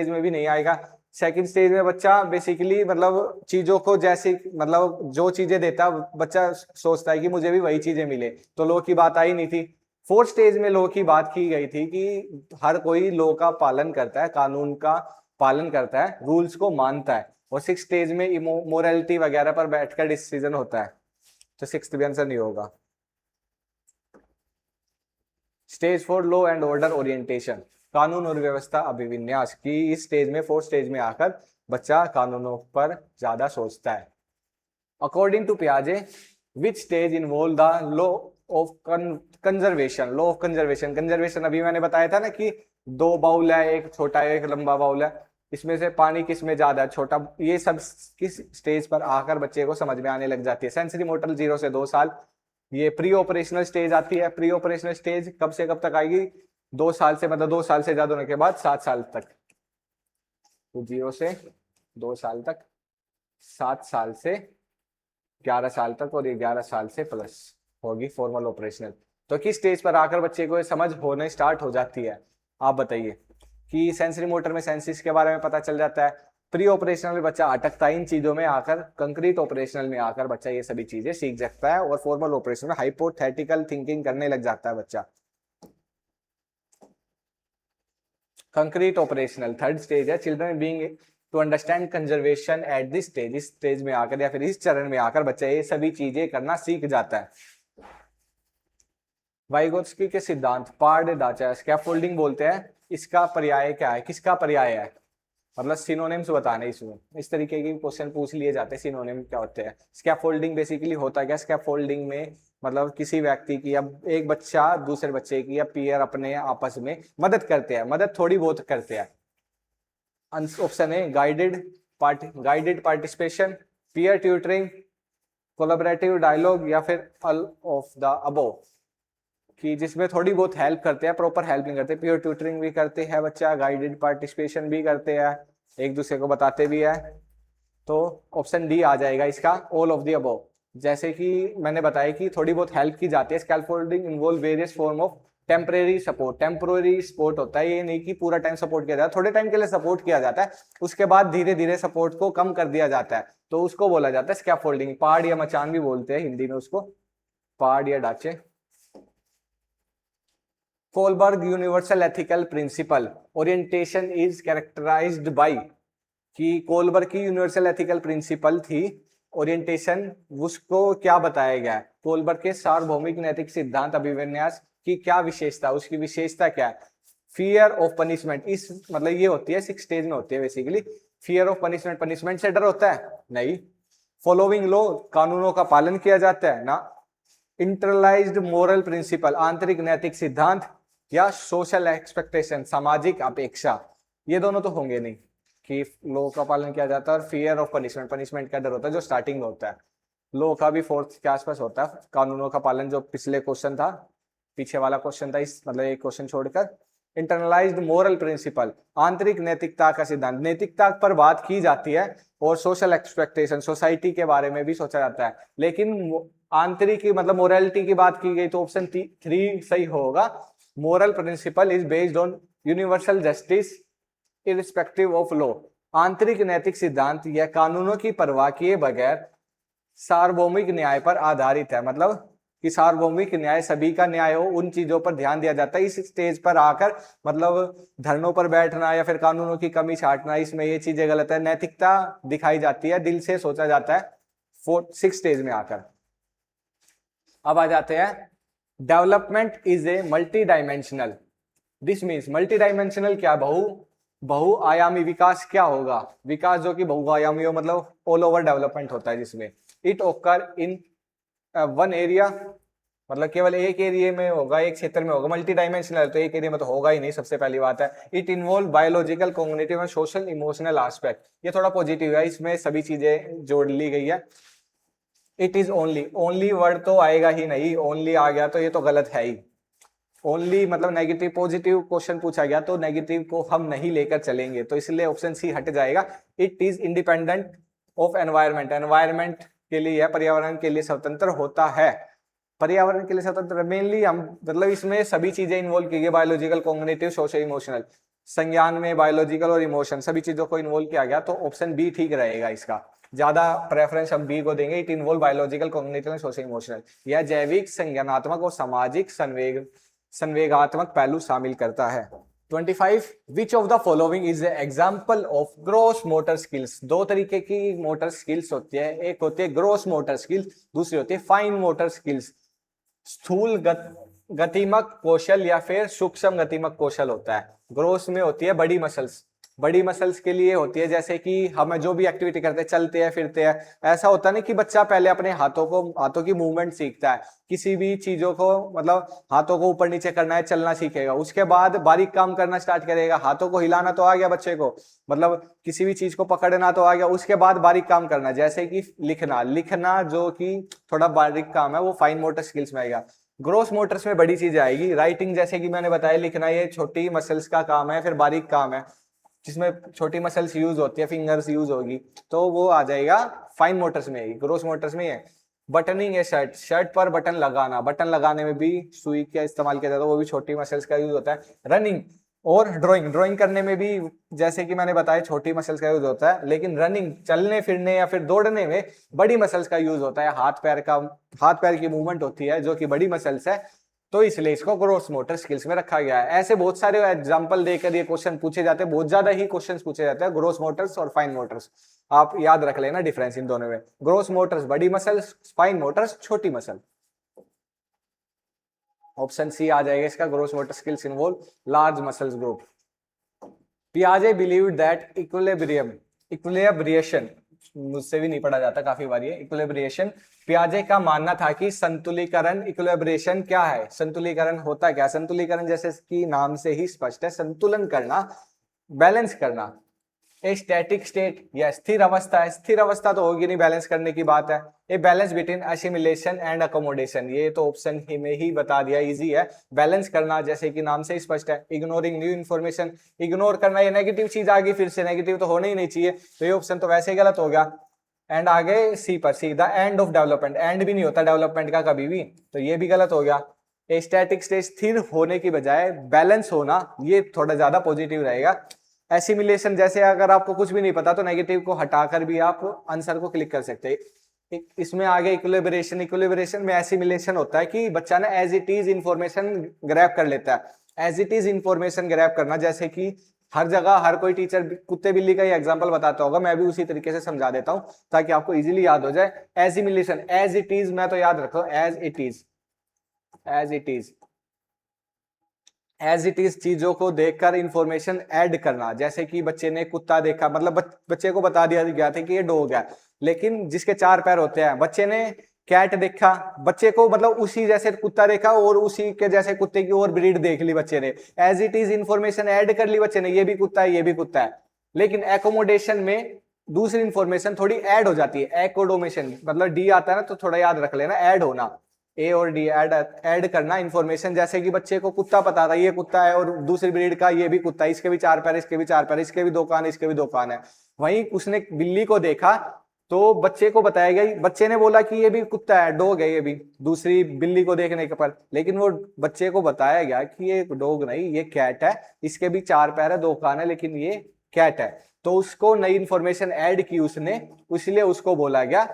में भी नहीं आएगा। सेकंड स्टेज में बच्चा बेसिकली मतलब चीजों को जैसे मतलब जो चीजें देता है बच्चा सोचता है कि मुझे भी वही चीजें मिले, तो लॉ की बात आई नहीं थी। फोर्थ स्टेज में लॉ की बात की गई थी कि हर कोई लॉ का पालन करता है, कानून का पालन करता है, रूल्स को मानता है। और सिक्स स्टेज में मोरालिटी वगैरह पर बैठकर डिसीजन होता है, तो सिक्स्थ भी आंसर नहीं होगा। Stage 4 law and order orientation, कानून और व्यवस्था अभिविन्यास की इस स्टेज में, फोर्थ स्टेज में आकर बच्चा कानूनों पर ज्यादा सोचता है। अकॉर्डिंग टू पियाजे which stage involve the law of conservation, law of conservation, conservation अभी मैंने बताया था ना कि 2 बाउल है, एक छोटा है एक लंबा बाउल है, इसमें से पानी किस में ज्यादा है, छोटा, ये सब किस स्टेज पर आकर बच्चे को समझ में आने लग जाती है? सेंसरी मोटर 0 से 2 साल, ये प्री ऑपरेशनल स्टेज आती है। प्री ऑपरेशनल स्टेज कब से कब तक आएगी? 2 साल से, मतलब 2 साल से ज्यादा होने के बाद 7 साल तक, तो 0 से 2 साल तक, 7 साल से 11 साल तक, और 11 साल से प्लस होगी फॉर्मल ऑपरेशनल। तो किस स्टेज पर आकर बच्चे को समझ होने स्टार्ट हो जाती है? आप बताइए। कि सेंसरी मोटर में सेंसिस के बारे में पता चल जाता है, प्री ऑपरेशनल में बच्चा अटकता है इन चीजों में आकर, कंक्रीट ऑपरेशनल में आकर बच्चा ये सभी चीजें सीख सकता है, और फॉर्मल ऑपरेशन में हाइपोथेटिकल थिंकिंग करने लग जाता है बच्चा। कंक्रीट ऑपरेशनल थर्ड स्टेज है, children being to understand conservation at this stage, इस स्टेज में आकर या फिर इस चरण में आकर बच्चा ये सभी चीजें करना सीख जाता है। वाइगोत्स्की के सिद्धांत, पारडाचा, स्कैफोल्डिंग बोलते हैं, इसका पर्याय क्या है? किसका पर्याय है? मतलब सिनोनिम्स बताने, इसमें इस तरीके के क्वेश्चन पूछ लिए जाते हैं, सिनोनिम क्या होते हैं। स्कैफोल्डिंग बेसिकली होता क्या? स्कैफोल्डिंग में मतलब किसी व्यक्ति की या एक बच्चा दूसरे बच्चे की या पीयर अपने आपस में मदद करते हैं, मदद थोड़ी बहुत करते हैं। ऑप्शन है guided participation, peer tutoring, collaborative dialogue, या फिर ऑल ऑफ द अबव, कि जिसमें थोड़ी बहुत हेल्प करते हैं, प्रॉपर हेल्प नहीं करते। पीयर ट्यूटरिंग भी करते हैं बच्चा, गाइडेड पार्टिसिपेशन भी करते हैं, एक दूसरे को बताते भी है, तो ऑप्शन डी आ जाएगा इसका, ऑल ऑफ द अबव। जैसे कि मैंने बताया कि थोड़ी बहुत हेल्प की जाती है। Scaffolding involve various form of temporary support, temporary support होता है, ये नहीं कि पूरा टाइम सपोर्ट किया जाता है, थोड़े टाइम के लिए सपोर्ट किया जाता है, उसके बाद धीरे धीरे सपोर्ट को कम कर दिया जाता है, तो उसको बोला जाता है स्कैफोल्डिंग। पहाड़ या मचान भी बोलते हैं हिंदी में उसको, पहाड़ या ढांचे। Kohlberg universal ethical principle orientation is characterized by, कि कोलबर्ग की यूनिवर्सल एथिकल प्रिंसिपल थी ओरिएंटेशन, उसको क्या बताया गया है? कोलबर्ग के सार्वभौमिक नैतिक सिद्धांत अभिविन्यास की क्या विशेषता, उसकी विशेषता क्या है? फियर ऑफ पनिशमेंट, इस मतलब ये होती है 6 स्टेज में होती है basically. Fear of punishment, punishment से डर होता है? नहीं। फॉलोइंग लॉ, कानूनों का पालन किया जाता है ना। इंटरलाइज्ड मोरल प्रिंसिपल, आंतरिक नैतिक सिद्धांत, या सोशल एक्सपेक्टेशन, सामाजिक अपेक्षा। ये दोनों तो होंगे नहीं कि लॉ का पालन किया जाता है और फियर ऑफ पनिशमेंट, पनिशमेंट का डर होता है जो स्टार्टिंग में होता है। लॉ का भी 4th के आसपास होता है, कानूनों का पालन, जो पिछले क्वेश्चन था, पीछे वाला क्वेश्चन था, इस मतलब एक क्वेश्चन छोड़कर। इंटरनलाइज्ड मोरल प्रिंसिपल, आंतरिक नैतिकता का सिद्धांत, नैतिकता पर बात की जाती है और सोशल एक्सपेक्टेशन, सोसाइटी के बारे में भी सोचा जाता है, लेकिन आंतरिक की मतलब मोरालिटी की बात की गई तो ऑप्शन 3 सही होगा। Moral principle is based on universal justice irrespective of law, आंतरिक नैतिक सिद्धांत यह कानूनों की परवाह किए बगैर सार्वभौमिक न्याय पर आधारित है, मतलब कि सार्वभौमिक न्याय, सभी का न्याय हो, उन चीजों पर ध्यान दिया जाता है। इस स्टेज पर आकर मतलब धरनों पर बैठना या फिर कानूनों की कमी छांटना, इसमें ये चीजें गलत है। नैतिकता दिखाई जाती है, दिल से सोचा जाता है 6 स्टेज में आकर। अब आ जाते हैं, development is a multi dimensional, this means multi dimensional क्या, बहुआयामी विकास क्या होगा? विकास जो कि बहुआयामी हो, मतलब ऑल ओवर डेवलपमेंट होता है, जिसमें इट ओकर इन वन एरिया, मतलब केवल एक एरिया में होगा, एक क्षेत्र में होगा। मल्टी डायमेंशनल तो एक एरिया में तो होगा ही नहीं, सबसे पहली बात है। It involve biological, cognitive and social emotional aspect, ये थोड़ा पॉजिटिव है, इसमें सभी चीजें जोड़ ली गई है। It is only, only word तो आएगा ही नहीं, ओनली आ गया तो ये तो गलत है ही। ओनली मतलब नेगेटिव, पॉजिटिव क्वेश्चन पूछा गया तो नेगेटिव को हम नहीं लेकर चलेंगे, तो इसलिए ऑप्शन सी हट जाएगा। It is independent of environment, environment के लिए या पर्यावरण के लिए स्वतंत्र होता है। पर्यावरण के लिए स्वतंत्र मेनली हम मतलब इसमें सभी चीजें इन्वॉल्व की गई, बायोलॉजिकल, कॉग्निटिव, सोशल इमोशनल, संज्ञान में बायोलॉजिकल और इमोशन सभी चीजों को इन्वॉल्व किया गया, तो ऑप्शन बी ठीक रहेगा। इसका ज्यादा प्रेफरेंस हम बी को देंगे। It involve biological, cognitive and social emotional, यह जैविक, संज्ञानात्मक और सामाजिक संवेगात्मक पहलू शामिल करता है। 25 विच of the following is example of gross motor skills, दो तरीके की मोटर स्किल्स होती है, एक होती है ग्रॉस मोटर स्किल्स, दूसरी होती है फाइन मोटर स्किल्स। स्थूल गतिमक कौशल या फिर सूक्ष्म गतिमक कौशल होता है। ग्रोस में होती है बड़ी मसल्स, बड़ी मसल्स के लिए होती है जैसे कि हम जो भी एक्टिविटी करते हैं, चलते हैं फिरते हैं, ऐसा होता है ना कि बच्चा पहले अपने हाथों की मूवमेंट सीखता है, किसी भी चीजों को मतलब हाथों को ऊपर नीचे करना है, चलना सीखेगा, उसके बाद बारीक काम करना स्टार्ट करेगा, हाथों को हिलाना तो आ गया बच्चे को, मतलब किसी भी चीज को पकड़ना तो आ गया, उसके बाद बारीक काम करना जैसे कि लिखना जो कि थोड़ा बारीक काम है वो फाइन मोटर स्किल्स में आएगा। ग्रोस मोटर्स में बड़ी चीज आएगी, राइटिंग जैसे कि मैंने बताया, लिखना ये छोटी मसल्स का काम है, फिर बारीक काम है जिसमें छोटी मसल्स यूज होती है, फिंगर्स यूज होगी, तो वो आ जाएगा फाइन मोटर्स में। ग्रोस मोटर्स में है बटनिंग है, शर्ट पर बटन लगाना, बटन लगाने में भी सुई का इस्तेमाल किया जाता है, वो भी छोटी मसल्स का यूज होता है। रनिंग और ड्राइंग करने में भी जैसे कि मैंने बताया छोटी मसल्स का यूज होता है, लेकिन रनिंग चलने फिरने या फिर दौड़ने में बड़ी मसल्स का यूज होता है, हाथ पैर की मूवमेंट होती है जो कि बड़ी मसल्स है, तो इसलिए इसको ग्रोस मोटर स्किल्स में रखा गया है। ऐसे बहुत सारे एग्जांपल देकर ये क्वेश्चन पूछे जाते हैं, बहुत ज्यादा ही क्वेश्चन पूछे जाते हैं ग्रोस मोटर्स और फाइन मोटर्स, आप याद रख लेना डिफरेंस इन दोनों में। ग्रोस मोटर्स बड़ी मसल्स, फाइन मोटर्स छोटी मसल। ऑप्शन सी आ जाएगा इसका, gross motor skills involve large muscles group. पियाजे बिलीव्ड दैट इक्विलिब्रिएशन, मुझसे भी नहीं पढ़ा जाता काफी बार ये इक्विलिब्रिएशन। पियाजे का मानना था कि संतुलीकरण, इक्विलिब्रिएशन क्या है, संतुलीकरण होता क्या, संतुलीकरण जैसे कि नाम से ही स्पष्ट है, संतुलन करना, बैलेंस करना। ए स्टैटिक स्टेट या स्थिर अवस्था है, स्थिर अवस्था तो होगी नहीं, बैलेंस करने की बात है। A balance between assimilation and accommodation, ये तो ऑप्शन ही में ही बता दिया, इजी है। बैलेंस करना जैसे कि नाम से ही स्पष्ट है। इग्नोरिंग न्यू इन्फॉर्मेशन, इग्नोर करना, ये नेगेटिव चीज आ गई, फिर से नेगेटिव तो होना ही नहीं चाहिए, तो ये ऑप्शन तो वैसे ही गलत हो गया। एंड आगे सी पर, see the end of development, and भी नहीं होता डेवलपमेंट का कभी भी, तो ये भी गलत हो गया। ए स्टैटिक स्टेट, स्थिर होने की बजाय बैलेंस होना, ये थोड़ा ज्यादा पॉजिटिव रहेगा। एसिमिलेशन जैसे अगर आपको कुछ भी नहीं पता तो नेगेटिव को हटाकर भी आप आंसर को क्लिक कर सकते हैं। इसमें आगे इक्विलिब्रेशन, इक्विलिब्रेशन में एसिमिलेशन होता है कि बच्चा ना as it is information grab कर लेता है, as it is information grab करना, जैसे कि हर जगह हर कोई टीचर कुत्ते बिल्ली का ही एग्जांपल बताता होगा, मैं भी उसी तरीके से समझा देता हूं ताकि आपको इजीली याद हो जाए। एसिमिलेशन, एज इट इज, मैं तो याद रखो as it is, as it is, as it is चीजों को देखकर इंफॉर्मेशन ऐड करना। जैसे कि बच्चे ने कुत्ता देखा, मतलब बच्चे को बता दिया गया था कि ये डॉग है, लेकिन जिसके 4 पैर होते हैं। बच्चे ने कैट देखा, बच्चे को मतलब उसी जैसे कुत्ता देखा और उसी के जैसे कुत्ते की और ब्रीड देख ली बच्चे ने, as it is information add कर ली बच्चे ने, ये भी कुत्ता है ये भी कुत्ता है। लेकिन एकोमोडेशन में दूसरी इंफॉर्मेशन थोड़ी ऐड हो जाती है। एकोडोमेशन मतलब डी आता है ना, तो थोड़ा याद रख लेना, ऐड होना, ए और डी ऐड करना इंफॉर्मेशन। जैसे कि बच्चे को कुत्ता पता था ये कुत्ता है, और दूसरी ब्रीड का ये भी कुत्ता है, इसके भी 4 पैर, इसके भी 4 पैर, इसके भी 2 कान, इसके भी 2 कान है। वहीं उसने बिल्ली को देखा तो बच्चे को बताया गया, बच्चे ने बोला कि ये भी कुत्ता है, डॉग है ये भी, दूसरी बिल्ली को देखने के पर, लेकिन वो बच्चे को बताया गया कि ये डॉग नहीं ये कैट है, इसके भी 4 पैर है 2 कान है, लेकिन ये कैट है। तो उसको नई इंफॉर्मेशन ऐड की उसने, इसलिए उसको बोला गया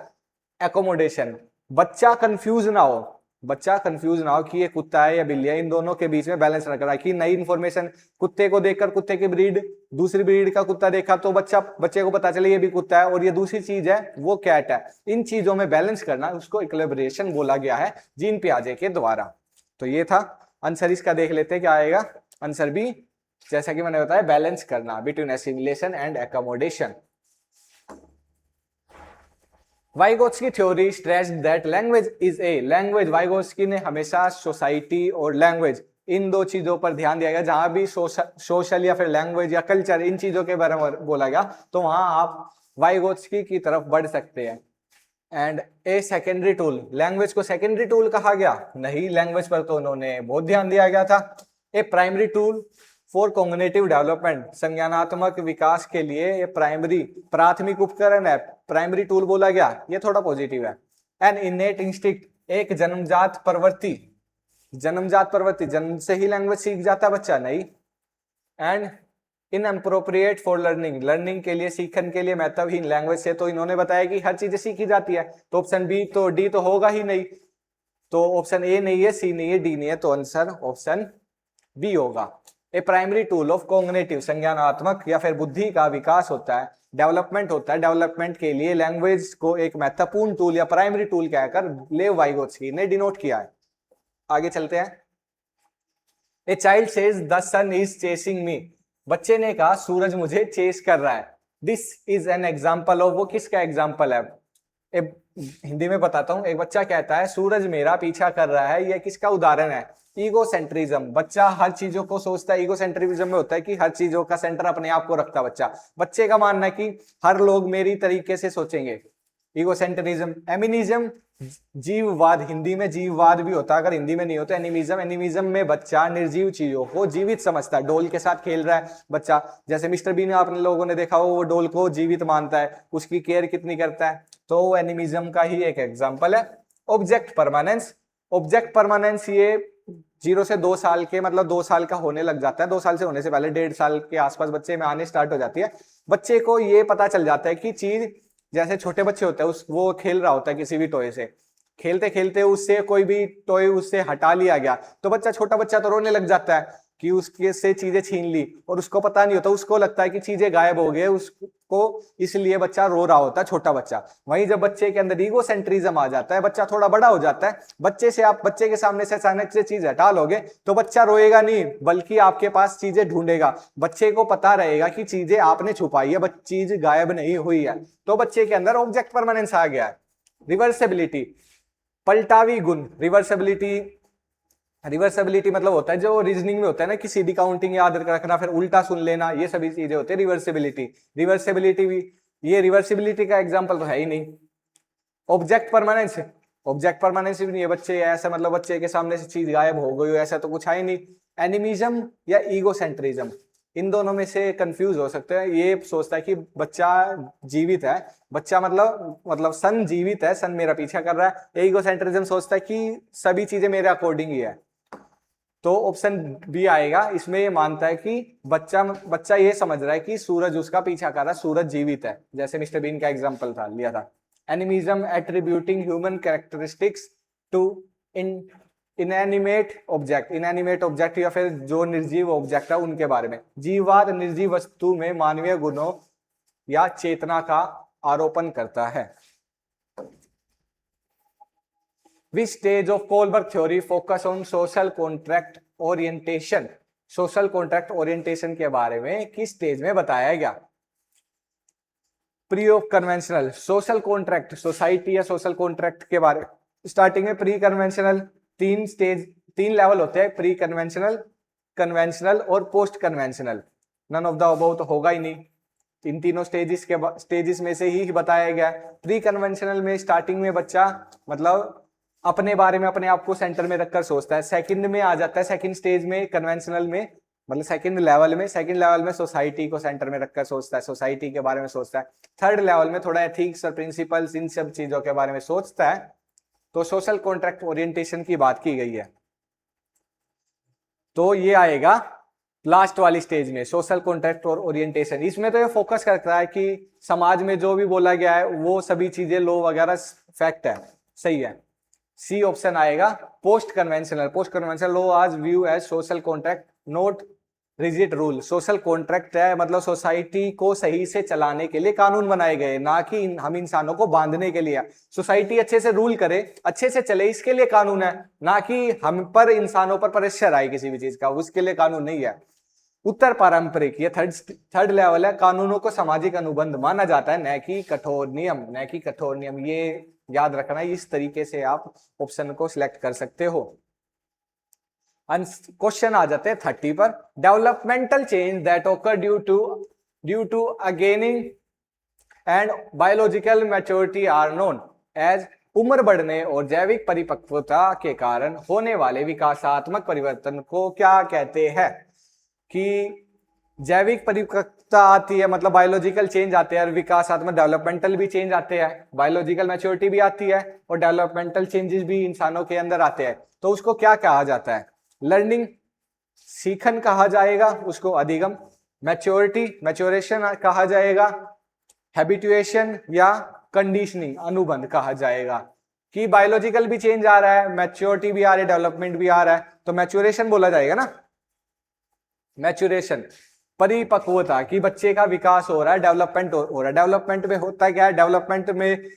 एकोमोडेशन। बच्चा कंफ्यूज ना हो, बच्चा कंफ्यूज ना हो कि ये कुत्ता है या बिल्ली है, इन दोनों के बीच में बैलेंस रख रहा है कि नई इंफॉर्मेशन, कुत्ते को देखकर कुत्ते की ब्रीड, दूसरी ब्रीड का कुत्ता देखा तो बच्चे को पता चले ये भी कुत्ता है और ये दूसरी चीज है वो कैट है। इन चीजों में बैलेंस करना उसको इक्विलिब्रेशन बोला गया है जीन पियाजे के द्वारा। तो ये था आंसर, इसका देख लेते हैं क्या आएगा। आंसर बी, जैसा कि मैंने बताया, बैलेंस करना between assimilation and accommodation. Vygotsky theory stressed that language is a language, Vygotsky ने हमेशा सोसाइटी और लैंग्वेज इन दो चीजों पर ध्यान दिया गया। जहां भी सोशल या फिर लैंग्वेज या कल्चर इन चीजों के बारे में बोला गया तो वहां आप वाइगोत्स्की की तरफ बढ़ सकते हैं। And a secondary tool, language को सेकेंडरी टूल कहा गया नहीं, लैंग्वेज पर तो उन्होंने बहुत ध्यान दिया गया था। A primary tool for cognitive development, संज्ञानात्मक विकास के लिए ये प्राथमिक उपकरण है, प्राइमरी टूल बोला गया, ये थोड़ा पॉजिटिव है। एन इनेट इंस्टिंक्ट, एक जन्मजात प्रवृत्ति, जन्मजात प्रवृत्ति, जन्म से ही लैंग्वेज सीख जाता है बच्चा नहीं। And inappropriate for learning, learning के लिए, सीखने के लिए महत्वहीन, लैंग्वेज से तो इन्होंने बताया कि हर चीजें सीखी जाती है, तो ऑप्शन बी तो डी तो होगा ही नहीं, तो ऑप्शन ए नहीं है, सी नहीं है, डी नहीं है, तो आंसर ऑप्शन बी होगा। ए प्राइमरी टूल ऑफ कॉग्निटिव, संज्ञानात्मक या फिर बुद्धि का विकास होता है, डेवलपमेंट होता है, डेवलपमेंट के लिए लैंग्वेज को एक महत्वपूर्ण टूल या प्राइमरी टूल कहकर लेव वाइगोत्स्की ने डिनोट किया है। आगे चलते हैं। A child says the sun is chasing me, बच्चे ने कहा सूरज मुझे चेस कर रहा है। This is an example of, वो किसका एग्जाम्पल है? हिंदी में बताता हूं। एक बच्चा कहता है सूरज मेरा पीछा कर रहा है, यह किसका उदाहरण है? ईगोसेंट्रिज्म, बच्चा हर चीजों को सोचता है, ईगोसेंट्रिज्म में होता है कि हर चीजों का सेंटर अपने आप को रखता बच्चा, बच्चे का मानना है कि हर लोग मेरी तरीके से सोचेंगे, ईगोसेंट्रिज्म। एमिनिज्म, जीववाद, हिंदी में जीववाद भी होता है, अगर हिंदी में नहीं होता एनिमिज्म। एनिमिज्म में बच्चा निर्जीव चीजों को जीवित समझता है, डोल के साथ खेल रहा है बच्चा, जैसे मिस्टर बीन आपने लोगों ने देखा हो, वो डोल को जीवित मानता है, उसकी केयर कितनी करता है, तो वो एनिमिज्म का ही एक एग्जाम्पल है। ऑब्जेक्ट परमानेंस, ऑब्जेक्ट परमानेंस ये 0 से 2 साल के, मतलब 2 साल का होने लग जाता है, 2 साल से होने से पहले 1.5 साल के आसपास बच्चे में आने स्टार्ट हो जाती है। बच्चे को ये पता चल जाता है कि चीज, जैसे छोटे बच्चे होते हैं वो खेल रहा होता है किसी भी टॉय से, खेलते खेलते उससे कोई भी टॉय उससे हटा लिया गया तो बच्चा, छोटा बच्चा तो रोने लग जाता है कि उसके से चीजें छीन ली, और उसको पता नहीं होता, उसको लगता है कि चीजें गायब हो गए उसको, इसलिए बच्चा रो रहा होता है, छोटा बच्चा। वहीं जब बच्चे के अंदर ईगोसेंट्रिज्म आ जाता है, बच्चा थोड़ा बड़ा हो जाता है, बच्चे के सामने से अचानक से चीज हटा लोगे तो बच्चा रोएगा नहीं, बल्कि आपके पास चीजें ढूंढेगा। बच्चे को पता रहेगा कि चीजें आपने छुपाई है, चीज गायब नहीं हुई है, तो बच्चे के अंदर ऑब्जेक्ट परमानेंस आ गया है। रिवर्सिबिलिटी, पलटावी गुण, रिवर्सिबिलिटी मतलब होता है जो रीजनिंग में होता है ना, कि सीधी काउंटिंग याद रखना, फिर उल्टा सुन लेना, ये सभी चीजें होती है रिवर्सिबिलिटी भी, ये रिवर्सिबिलिटी का एग्जांपल तो है ही नहीं। ऑब्जेक्ट परमानेंस भी नहीं है, बच्चे ऐसा, मतलब बच्चे के सामने से चीज गायब हो गई ऐसा तो कुछ है ही नहीं। एनिमिज्म या ईगोसेंट्रिज्म, इन दोनों में से कंफ्यूज हो सकते हैं। ये सोचता है कि बच्चा जीवित है, बच्चा मतलब सन जीवित है, सन मेरा पीछा कर रहा है। ईगोसेंट्रिज्म सोचता है कि सभी चीजें मेरे अकॉर्डिंग ही है, तो ऑप्शन बी आएगा। इसमें ये मानता है कि बच्चा ये समझ रहा है कि सूरज उसका पीछा कर रहा है, सूरज जीवित है, जैसे मिस्टर बीन का एग्जांपल था लिया था। Animism, attributing human characteristics to inanimate object या फिर जो निर्जीव ऑब्जेक्ट है उनके बारे में। जीववाद निर्जीव वस्तु में मानवीय गुणों या चेतना का आरोपण करता है। Which stage of Kohlberg theory focus on social contract orientation? Social contract orientation के बारे में किस स्टेज में बताया गया? Pre of conventional social contract, society या सोशल कॉन्ट्रैक्ट के बारे में स्टार्टिंग में प्री कन्वेंशनल, तीन लेवल होते हैं, प्री कन्वेंशनल, कन्वेंशनल और post conventional. None of the above तो होगा ही नहीं, इन तीनों स्टेजेस में से ही बताया गया। प्री कन्वेंशनल में स्टार्टिंग में बच्चा मतलब अपने बारे में अपने आप को सेंटर में रखकर सोचता है। सेकंड में आ जाता है, सेकंड स्टेज में कन्वेंशनल में मतलब सेकंड लेवल में सोसाइटी को सेंटर में रखकर सोचता है, सोसाइटी के बारे में सोचता है। थर्ड लेवल में थोड़ा एथिक्स और प्रिंसिपल्स इन सब चीजों के बारे में सोचता है। तो सोशल कॉन्ट्रैक्ट ओरिएंटेशन की बात की गई है। तो ये आएगा लास्ट वाली स्टेज में, सोशल कॉन्ट्रैक्ट और ओरिएंटेशन। इसमें तो ये फोकस करता है कि समाज में जो भी बोला गया है वो सभी चीजें लॉ वगैरह फैक्ट है, सही है। सी ऑप्शन आएगा। Post conventional law as view as social contract not rigid rule. Social contract है मतलब सोसाइटी को सही से चलाने के लिए कानून बनाए गए, ना कि हम इंसानों को बांधने के लिए। सोसाइटी अच्छे से रूल करे, अच्छे से चले, इसके लिए कानून है, ना कि हम पर इंसानों पर प्रेशर आए किसी भी चीज का, उसके लिए कानून नहीं है। उत्तर पारंपरिक, ये थर्ड लेवल है। कानूनों को सामाजिक अनुबंध माना जाता है, न कि कठोर नियम। ये याद रखना, इस तरीके से आप ऑप्शन को सिलेक्ट कर सकते हो। क्वेश्चन आ जाते हैं 30 पर। Developmental change that occur due to ageing and biological maturity are known as. उम्र बढ़ने और जैविक परिपक्वता के कारण होने वाले विकासात्मक परिवर्तन को क्या कहते हैं? कि जैविक परिपक्वता आती है मतलब बायोलॉजिकल चेंज आते हैं, और विकासात्मक डेवलपमेंटल भी चेंज आते हैं, बायोलॉजिकल मैच्योरिटी भी आती है और डेवलपमेंटल चेंजेस भी इंसानों के अंदर आते हैं। तो उसको क्या कहा जाता है? लर्निंग, सीखन कहा जाएगा उसको, अधिगम, मैच्योरेशन कहा जाएगा, हैबिचुएशन, या कंडीशनिंग, अनुबंध कहा जाएगा। कि बायोलॉजिकल भी चेंज आ रहा है, मैच्योरिटी भी आ रही है, डेवलपमेंट भी आ रहा है, तो मैच्योरेशन बोला जाएगा ना। मैच्योरेशन परिपक्वता कि बच्चे का विकास हो रहा है, डेवलपमेंट हो रहा है। डेवलपमेंट में होता क्या है? डेवलपमेंट में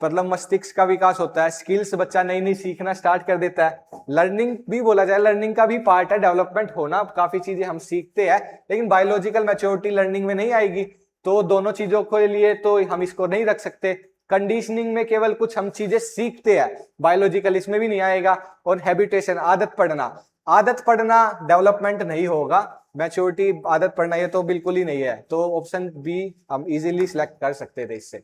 मतलब मस्तिष्क का विकास होता है, स्किल्स बच्चा नई नई सीखना स्टार्ट कर देता है। लर्निंग भी बोला जाए, लर्निंग का भी पार्ट है डेवलपमेंट होना, काफी चीजें हम सीखते हैं, लेकिन बायोलॉजिकल मैच्योरिटी लर्निंग में नहीं आएगी। तो दोनों चीजों के लिए तो हम इसको नहीं रख सकते। कंडीशनिंग में केवल कुछ हम चीजें सीखते हैं, बायोलॉजिकल इसमें भी नहीं आएगा। और हैबिटेशन, आदत पड़ना डेवलपमेंट नहीं होगा। मैच्योरिटी, आदत पड़ना, ये तो बिल्कुल ही नहीं है। तो ऑप्शन बी हम इजीली सिलेक्ट कर सकते थे इससे।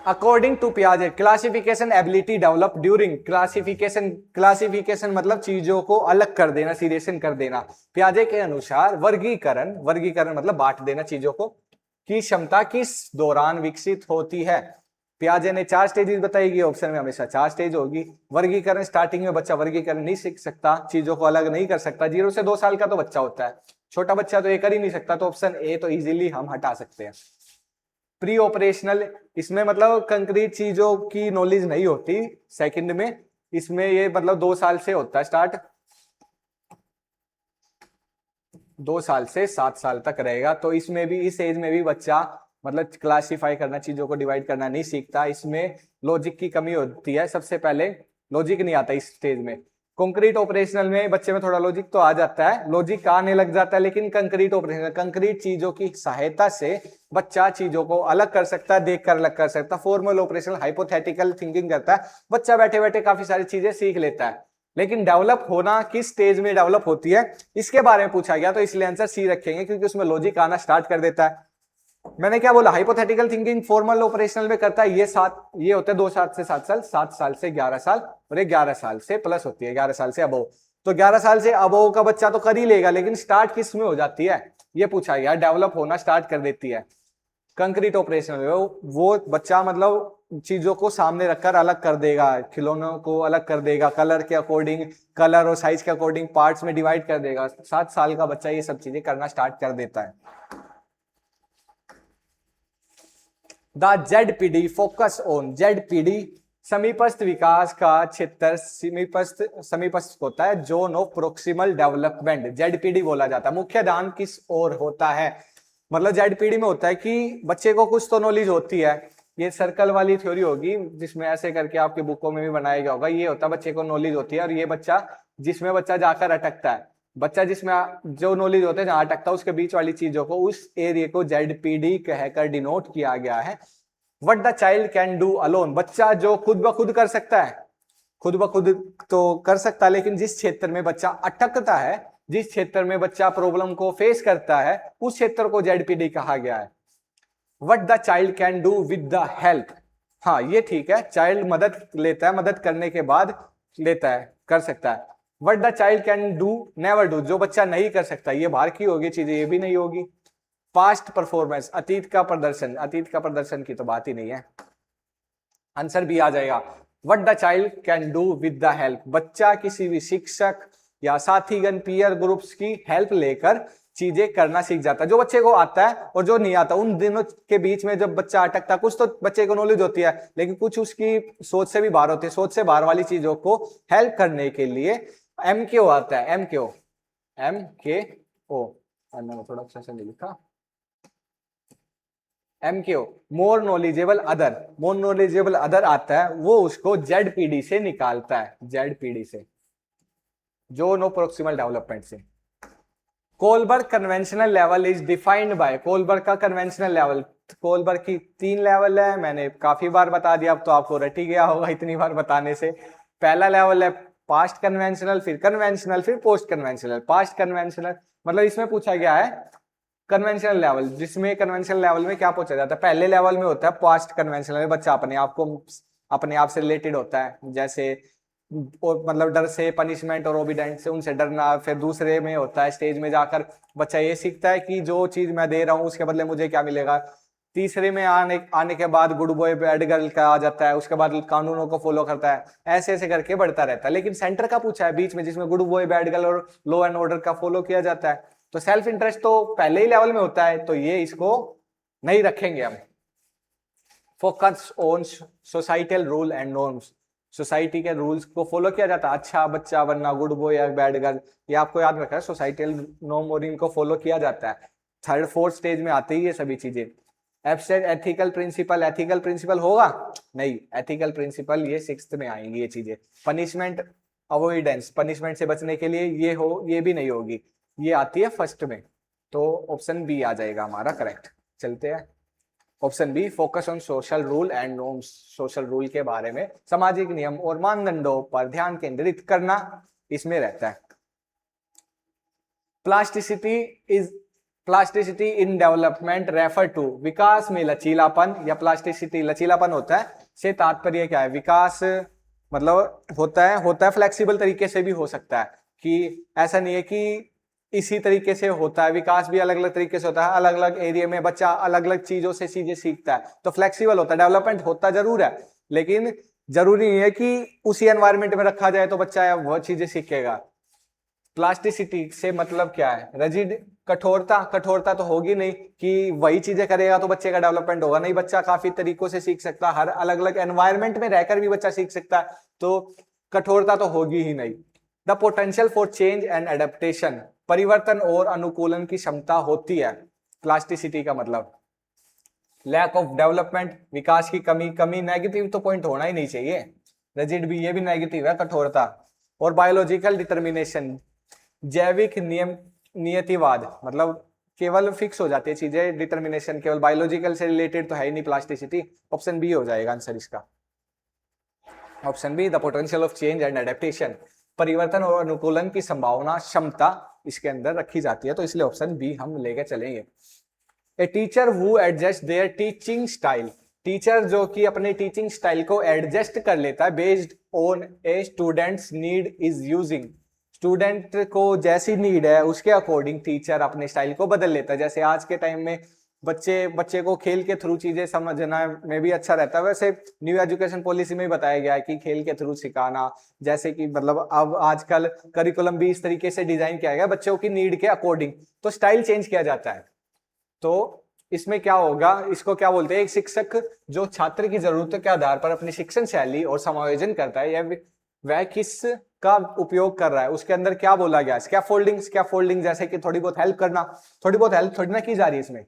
अकॉर्डिंग टू पियाजे, classification ability develop during. Classification मतलब चीजों को अलग कर देना, सीरियसन कर देना। पियाजे के अनुसार वर्गीकरण मतलब बांट देना चीजों को, की क्षमता किस दौरान विकसित होती है? पियाजे ने 4 स्टेजेस बताएगी, ऑप्शन में हमेशा 4 स्टेज होगी। वर्गीकरण, स्टार्टिंग में बच्चा वर्गीकरण नहीं सीख सकता, चीजों को अलग नहीं कर सकता। 0 से 2 साल का तो बच्चा होता है, छोटा बच्चा तो ये कर ही नहीं सकता। तो ऑप्शन ए तो इजीली हम हटा सकते हैं। प्री ऑपरेशनल, इसमें मतलब कंक्रीट चीजों की नॉलेज नहीं होती। सेकंड में इसमें ये मतलब 2 साल से होता है स्टार्ट, 2 साल से 7 साल तक रहेगा। तो इसमें भी, इस एज में भी बच्चा मतलब क्लासिफाई करना, चीजों को डिवाइड करना नहीं सीखता। इसमें लॉजिक की कमी होती है, सबसे पहले लॉजिक नहीं आता इस स्टेज में। कंक्रीट ऑपरेशनल में बच्चे में थोड़ा लॉजिक तो आ जाता है, लॉजिक आने लग जाता है, लेकिन कंक्रीट ऑपरेशनल, कंक्रीट चीजों की सहायता से बच्चा चीजों को अलग कर सकता है, देखकर अलग कर सकता है। फॉर्मल ऑपरेशनल हाइपोथेटिकल थिंकिंग करता है, बच्चा बैठे बैठे काफी सारी चीजें सीख लेता है। लेकिन डेवलप होना किस स्टेज में डेवलप होती है, इसके बारे में पूछा गया, तो इसलिए आंसर सी रखेंगे, क्योंकि उसमें लॉजिक आना स्टार्ट कर देता है। मैंने क्या बोला? हाइपोथेटिकल थिंकिंग फॉर्मल ऑपरेशनल में करता है। ये होते हैं 2 साल से 7 साल, 7 साल से 11 साल, और ये 11 साल से प्लस होती है, 11 साल से अबव। तो 11 साल से अबव का बच्चा तो कर ही लेगा, लेकिन स्टार्ट किस में हो जाती है, ये पूछा गया। डेवलप होना स्टार्ट कर देती है कंक्रीट ऑपरेशनल में। वो बच्चा मतलब चीजों को सामने रखकर अलग कर देगा, खिलौनों को अलग कर देगा, कलर के अकॉर्डिंग, कलर और साइज के अकॉर्डिंग पार्ट्स में डिवाइड कर देगा। 7 साल का बच्चा ये सब चीजें करना स्टार्ट कर देता है। The ZPD focus on, ZPD समीपस्थ विकास का क्षेत्र समीपस्थ होता है, zone of proximal development, ZPD बोला जाता है। मुख्य ध्यान किस ओर होता है, मतलब जेडपीडी में होता है कि बच्चे को कुछ तो नॉलेज होती है, ये सर्कल वाली थ्योरी होगी जिसमें ऐसे करके आपके बुकों में भी बनाया गया होगा। ये होता है बच्चे को नॉलेज होती है, और ये बच्चा जिसमें बच्चा जाकर अटकता है, बच्चा जिसमें जो नॉलेज होता है जहां अटकता है, उसके बीच वाली चीजों को, उस एरिया को जेडपीडी कहकर डिनोट किया गया है। What the child can do alone, बच्चा जो खुद ब खुद कर सकता है, खुद ब खुद तो कर सकता है, लेकिन जिस क्षेत्र में बच्चा अटकता है, जिस क्षेत्र में बच्चा प्रॉब्लम को फेस करता है, उस क्षेत्र को जेडपीडी कहा गया है। What the child can do with the help, हाँ ये ठीक है, चाइल्ड मदद लेता है, मदद करने के बाद लेता है, कर सकता है। What the child can do never do, जो बच्चा नहीं कर सकता, ये बाहर की होगी चीजें, ये भी नहीं होगी। पास्ट परफॉर्मेंस, अतीत का प्रदर्शन, अतीत का प्रदर्शन की तो बात ही नहीं है, आंसर भी आ जाएगा। What the child can do with the help, बच्चा किसी भी शिक्षक या साथीगण, पीयर ग्रुप्स की हेल्प लेकर चीजें करना सीख जाता है। जो बच्चे को आता है और जो नहीं आता, उन दिनों के बीच में जब बच्चा अटकता है, कुछ तो बच्चे को नॉलेज होती है, लेकिन कुछ उसकी सोच से भी बाहर होती है, सोच से बाहर वाली चीजों को हेल्प करने के लिए MKO आता है, MKO, MKO, थोड़ा अच्छा से लिखा, MKO, मोर knowledgeable other, more knowledgeable other आता है, वो उसको जेडपीडी से निकालता है, जेडपीडी से, जो नो प्रोक्सिमल डेवलपमेंट से। Kohlberg conventional level is defined by, Kohlberg का कन्वेंशनल लेवल, कोलबर्ग की 3 लेवल है, मैंने काफी बार बता दिया, अब तो आपको रट ही गया होगा इतनी बार बताने से। पहला लेवल है पास्ट कन्वेंशनल, फिर कन्वेंशनल, फिर पोस्ट कन्वेंशनल। पास्ट कन्वेंशनल मतलब इसमें पूछा गया है कन्वेंशनल लेवल, जिसमें कन्वेंशनल लेवल में क्या पूछा जाता है, पहले लेवल में होता है पास्ट कन्वेंशनल में बच्चा अपने आप से रिलेटेड होता है, जैसे और मतलब डर से, पनिशमेंट और ओबीडेंट से, उनसे डरना। फिर दूसरे में होता है स्टेज में जाकर बच्चा ये सीखता है कि जो चीज मैं दे रहा हूँ उसके बदले मुझे क्या मिलेगा। तीसरे में आने के बाद गुड बॉय बैड गर्ल का आ जाता है, उसके बाद कानूनों को फॉलो करता है, ऐसे ऐसे करके बढ़ता रहता है। लेकिन सेंटर का पूछा है बीच में, जिसमें गुड बॉय बैड गर्ल और लॉ एंड ऑर्डर का फॉलो किया जाता है, तो सेल्फ इंटरेस्ट तो पहले ही लेवल में होता है, तो ये इसको नहीं रखेंगे हम। Focus on societal rule and norms, society के रूल्स को फॉलो किया जाता है, अच्छा बच्चा बनना, गुड बॉय या बैड गर्ल, ये आपको याद रखना है, सोसाइटल नॉर्म और इनको फॉलो किया जाता है। थर्ड फोर्थ स्टेज में आती है ये सभी चीजें। Abstract ethical principle, ethical principle होगा नहीं, एथिकल प्रिंसिपल ये 6th में आएंगी ये चीजें। पनिशमेंट अवॉइडेंस, पनिशमेंट से बचने के लिए ये भी नहीं होगी, ये आती है फर्स्ट में, तो ऑप्शन बी आ जाएगा हमारा करेक्ट। चलते हैं option B, focus on social rule and norms, social rule के बारे में, सामाजिक नियम और मानदंडों पर ध्यान केंद्रित करना इसमें रहता है। Plasticity in development refer to, विकास में लचीलापन या प्लास्टिसिटी, लचीलापन होता है से तात्पर्य क्या है, विकास मतलब होता है फ्लेक्सिबल तरीके से भी हो सकता है, कि ऐसा नहीं है कि इसी तरीके से होता है, विकास भी अलग अलग तरीके से होता है, अलग अलग एरिया में बच्चा अलग अलग चीजों से चीजें सीखता है, तो फ्लेक्सिबल होता है, डेवलपमेंट होता जरूर है, लेकिन जरूरी नहीं है कि उसी एनवायरमेंट में रखा जाए तो बच्चा वह चीजें सीखेगा। प्लास्टिसिटी से मतलब क्या है, रिजिड, कठोरता तो होगी नहीं कि वही चीजें करेगा तो बच्चे का डेवलपमेंट होगा, नहीं, बच्चा काफी तरीकों से सीख सकता है, हर अलग अलग एनवायरमेंट में रहकर भी बच्चा सीख सकता है, तो कठोरता तो होगी ही नहीं। The potential for change and adaptation, परिवर्तन और अनुकूलन की क्षमता होती है, प्लास्टिसिटी का मतलब। लैक ऑफ डेवलपमेंट, विकास की कमी नेगेटिव तो पॉइंट होना ही नहीं चाहिए, रिजिड भी, ये भी नेगेटिव है, कठोरता। और बायोलॉजिकल डिटर्मिनेशन, जैविक नियतिवाद, मतलब केवल फिक्स हो जाती है चीजें, डिटर्मिनेशन केवल बायोलॉजिकल से रिलेटेड तो है ही नहीं प्लास्टिसिटी, ऑप्शन बी हो जाएगा आंसर इसका, option B, the potential of change and adaptation, परिवर्तन और अनुकूलन की संभावना, क्षमता इसके अंदर रखी जाती है, तो इसलिए ऑप्शन बी हम लेके चलेंगे। A teacher who adjust there teaching style, teacher जो कि अपने टीचिंग स्टाइल को एडजस्ट कर लेता है based on A students need is using, student को जैसी नीड है उसके अकॉर्डिंग टीचर अपने स्टाइल को बदल लेता है। जैसे आज के टाइम में बच्चे को खेल के थ्रू चीजें समझना में भी अच्छा रहता है, वैसे न्यू एजुकेशन पॉलिसी में भी बताया गया है कि खेल के थ्रू सिखाना, जैसे कि मतलब अब आजकल करिकुलम भी इस तरीके से डिजाइन किया गया बच्चों की नीड के अकॉर्डिंग, तो स्टाइल चेंज किया जाता है। तो इसमें क्या होगा, इसको क्या बोलते हैं, एक शिक्षक जो छात्र की जरूरतों के आधार पर अपनी शिक्षण शैली और समायोजन करता है, या वह किस का उपयोग कर रहा है, उसके अंदर क्या बोला गया, स्कैफोल्डिंग। स्कैफोल्डिंग जैसे कि थोड़ी बहुत हेल्प करना, थोड़ी बहुत हेल्प थोड़ी ना की जा रही है इसमें।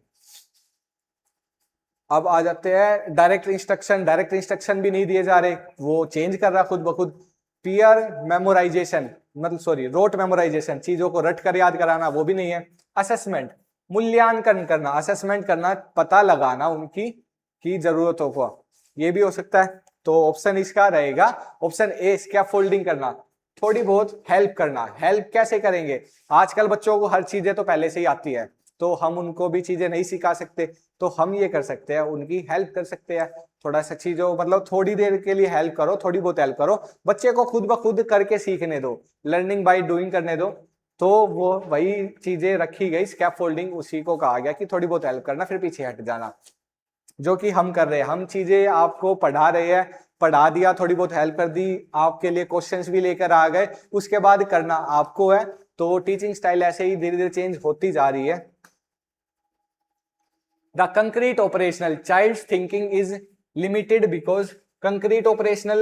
अब आ जाते हैं डायरेक्ट इंस्ट्रक्शन। डायरेक्ट इंस्ट्रक्शन भी नहीं दिए जा रहे, वो चेंज कर रहा खुद ब खुद। पीयर मेमोराइजेशन, मतलब सॉरी रोट मेमोराइजेशन, चीजों को रट कर याद कराना, वो भी नहीं है। असेसमेंट, मूल्यांकन करना, असेसमेंट करना, पता लगाना उनकी की जरूरतों को, ये भी हो सकता है। तो ऑप्शन इसका रहेगा ऑप्शन ए, स्कैफोल्डिंग करना, थोड़ी बहुत हेल्प करना। हेल्प कैसे करेंगे, आजकल बच्चों को हर चीजें तो पहले से ही आती है, तो हम उनको भी चीजें नहीं सिखा सकते, तो हम ये कर सकते हैं, उनकी हेल्प कर सकते हैं। थोड़ा सा चीजों मतलब थोड़ी देर के लिए हेल्प करो, थोड़ी बहुत हेल्प करो, बच्चे को खुद ब खुद करके सीखने दो, लर्निंग बाय डूइंग करने दो। तो वो वही चीजें रखी गई, स्कैफोल्डिंग उसी को कहा गया कि थोड़ी बहुत हेल्प करना फिर पीछे हट जाना, जो कि हम कर रहे हैं। हम चीजें आपको पढ़ा रहे हैं, पढ़ा दिया, थोड़ी बहुत हेल्प कर दी, आपके लिए क्वेश्चंस भी लेकर आ गए, उसके बाद करना आपको है। तो टीचिंग स्टाइल ऐसे ही धीरे धीरे चेंज होती जा रही है। The concrete operational child's thinking is limited because concrete operational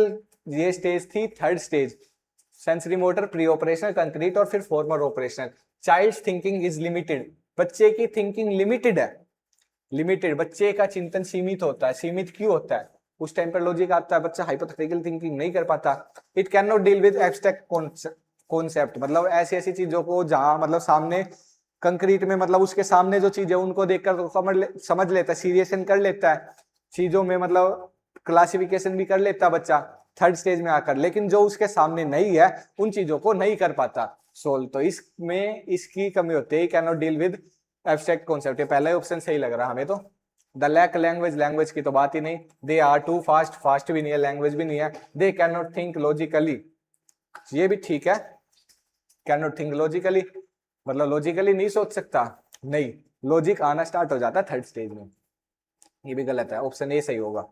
ये स्टेज थी third stage, sensory motor, pre operational, concrete और फिर formal operational. Child's thinking is limited, बच्चे की थिंकिंग लिमिटेड है। लिमिटेड, बच्चे का चिंतन सीमित होता है। सीमित क्यों होता है, उस टाइम पर लॉजिक आता है, बच्चा हाइपोथेटिकल थिंकिंग नहीं कर पाता। It can not deal with abstract concept, मतलब ऐसी ऐसी चीजों को जहां मतलब सामने कंक्रीट में, मतलब उसके सामने जो चीज है उनको देखकर तो समझ लेता है, सीरियसन कर लेता है चीजों में, मतलब क्लासिफिकेशन भी कर लेता बच्चा थर्ड स्टेज में आकर, लेकिन जो उसके सामने नहीं है उन चीजों को नहीं कर पाता सोल्व। तो इसमें इसकी कमी होती है, can not deal with abstract concept. ये पहला ऑप्शन सही लग रहा हमें तो। द लैक लैंग्वेज, लैंग्वेज की तो बात ही नहीं। They are too fast, fast भी नहीं है, लैंग्वेज भी नहीं है। They can not think logically, ये भी ठीक है। कैन नॉट थिंक लॉजिकली मतलब लॉजिकली नहीं सोच सकता, नहीं, लॉजिक आना स्टार्ट हो जाता है थर्ड स्टेज में, ये भी गलत है। ऑप्शन ए सही होगा।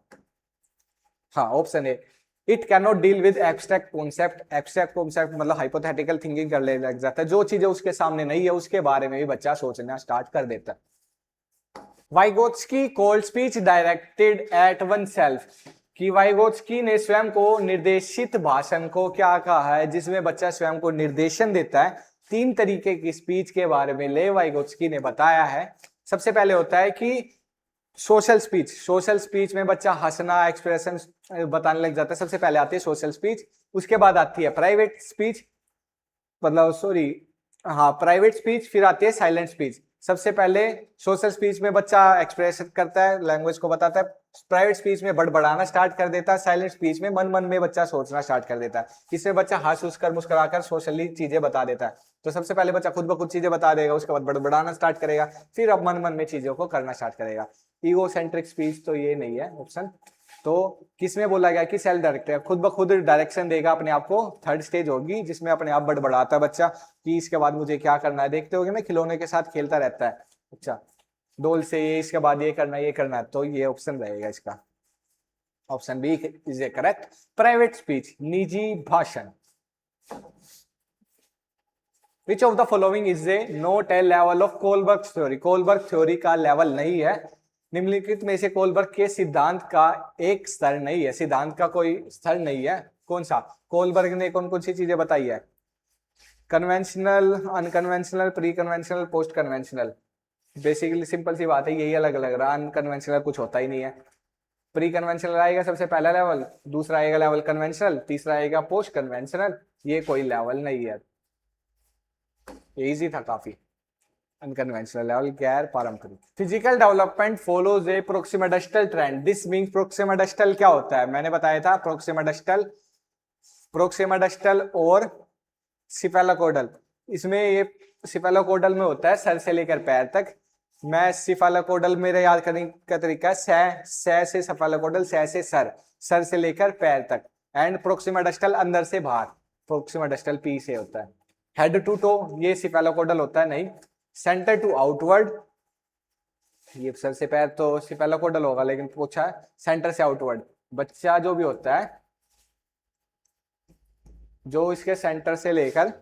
हाँ option A, it can not deal with abstract concept. Abstract concept मतलब हाइपोथेटिकल थिंकिंग कर ले लग जाता है, जो चीजें उसके सामने नहीं है उसके बारे में भी बच्चा सोचना स्टार्ट कर देता है। Vygotsky cold speech directed eight one self, कि वाइगोत्स्की ने स्वयं को निर्देशित भाषण को क्या कहा है, जिसमें बच्चा स्वयं को निर्देशन देता है। तीन तरीके की स्पीच के बारे में ले वाइगोत्स्की ने बताया है। सबसे पहले होता है कि सोशल स्पीच। सोशल स्पीच में बच्चा हंसना, एक्सप्रेशन बताने लग जाता है, सबसे पहले आती है सोशल स्पीच। उसके बाद आती है प्राइवेट स्पीच, मतलब सॉरी हाँ प्राइवेट स्पीच, फिर आती है साइलेंट स्पीच। सबसे पहले सोशल स्पीच में बच्चा एक्सप्रेस करता है, लैंग्वेज को बताता है। प्राइवेट स्पीच में बड़बड़ाना स्टार्ट कर देता है। साइलेंट स्पीच में मन मन में बच्चा सोचना स्टार्ट कर देता है। इसमें बच्चा हंस उस कर मुस्कुराकर सोशली चीजें बता देता है। तो सबसे पहले बच्चा खुद ब खुद चीजें बता देगा, उसके बाद बड़बड़ाना स्टार्ट करेगा, फिर अब मन मन में चीजों को करना स्टार्ट करेगा। ईगोसेंट्रिक स्पीच तो ये नहीं है ऑप्शन। तो किसमें बोला गया कि सेल्फ डायरेक्टेड, खुद ब खुद डायरेक्शन देगा अपने आप को। थर्ड स्टेज होगी जिसमें अपने आप बड़बड़ाता है बच्चा कि इसके बाद मुझे क्या करना है। देखते होगे ना खिलौने के साथ खेलता रहता है अच्छा, डोल से ये इसके बाद ये करना है ये करना है। तो ये ऑप्शन रहेगा इसका, option B is a correct. Private speech, निजी भाषण। Which of the following is a not a level of Kohlberg theory. Kohlberg theory का लेवल नहीं है। निम्नलिखित में से कोलबर्ग के सिद्धांत का एक स्तर नहीं है। सिद्धांत का कोई स्तर नहीं है। कौन सा, कोलबर्ग ने कौन कौन सी चीजें बताई है, conventional, unconventional, pre conventional, post conventional. Basically simple सी बात है, यही अलग अलग रहा। अनकन्वेंशनल कुछ होता ही नहीं है। प्री कन्वेंशनल आएगा सबसे पहला लेवल, दूसरा आएगा लेवल कन्वेंशनल, तीसरा आएगा पोस्ट कन्वेंशनल। ये कोई लेवल नहीं है, इजी था काफी। अनकन्वेंशनल लेवल, गैर पारंपरिक। Physical development follows a proximodistal trend. This means proximodistal क्या होता है, मैंने बताया था प्रोक्सिमाडिस्टल, प्रोक्सिमाडिस्टल और सिफेलोकोडल। इसमें ये सिफेलोकोडल में होता है सर से लेकर पैर तक। मैं सिफेलोकोडल, मेरे याद करने का तरीका है सै से सिफेलोकोडल, सै से सर, सर से लेकर पैर तक। एंड प्रोक्सिमाडिस्टल अंदर से बाहर, प्रोक्सिमाडिस्टल पी से होता है। हेड टू टो, ये सिफेलोकोडल होता है नहीं। सेंटर टू आउटवर्ड, ये सर से पैर तो सिफेलोकोडल होगा, लेकिन पूछा है सेंटर से आउटवर्ड। बच्चा जो भी होता है, जो इसके सेंटर से लेकर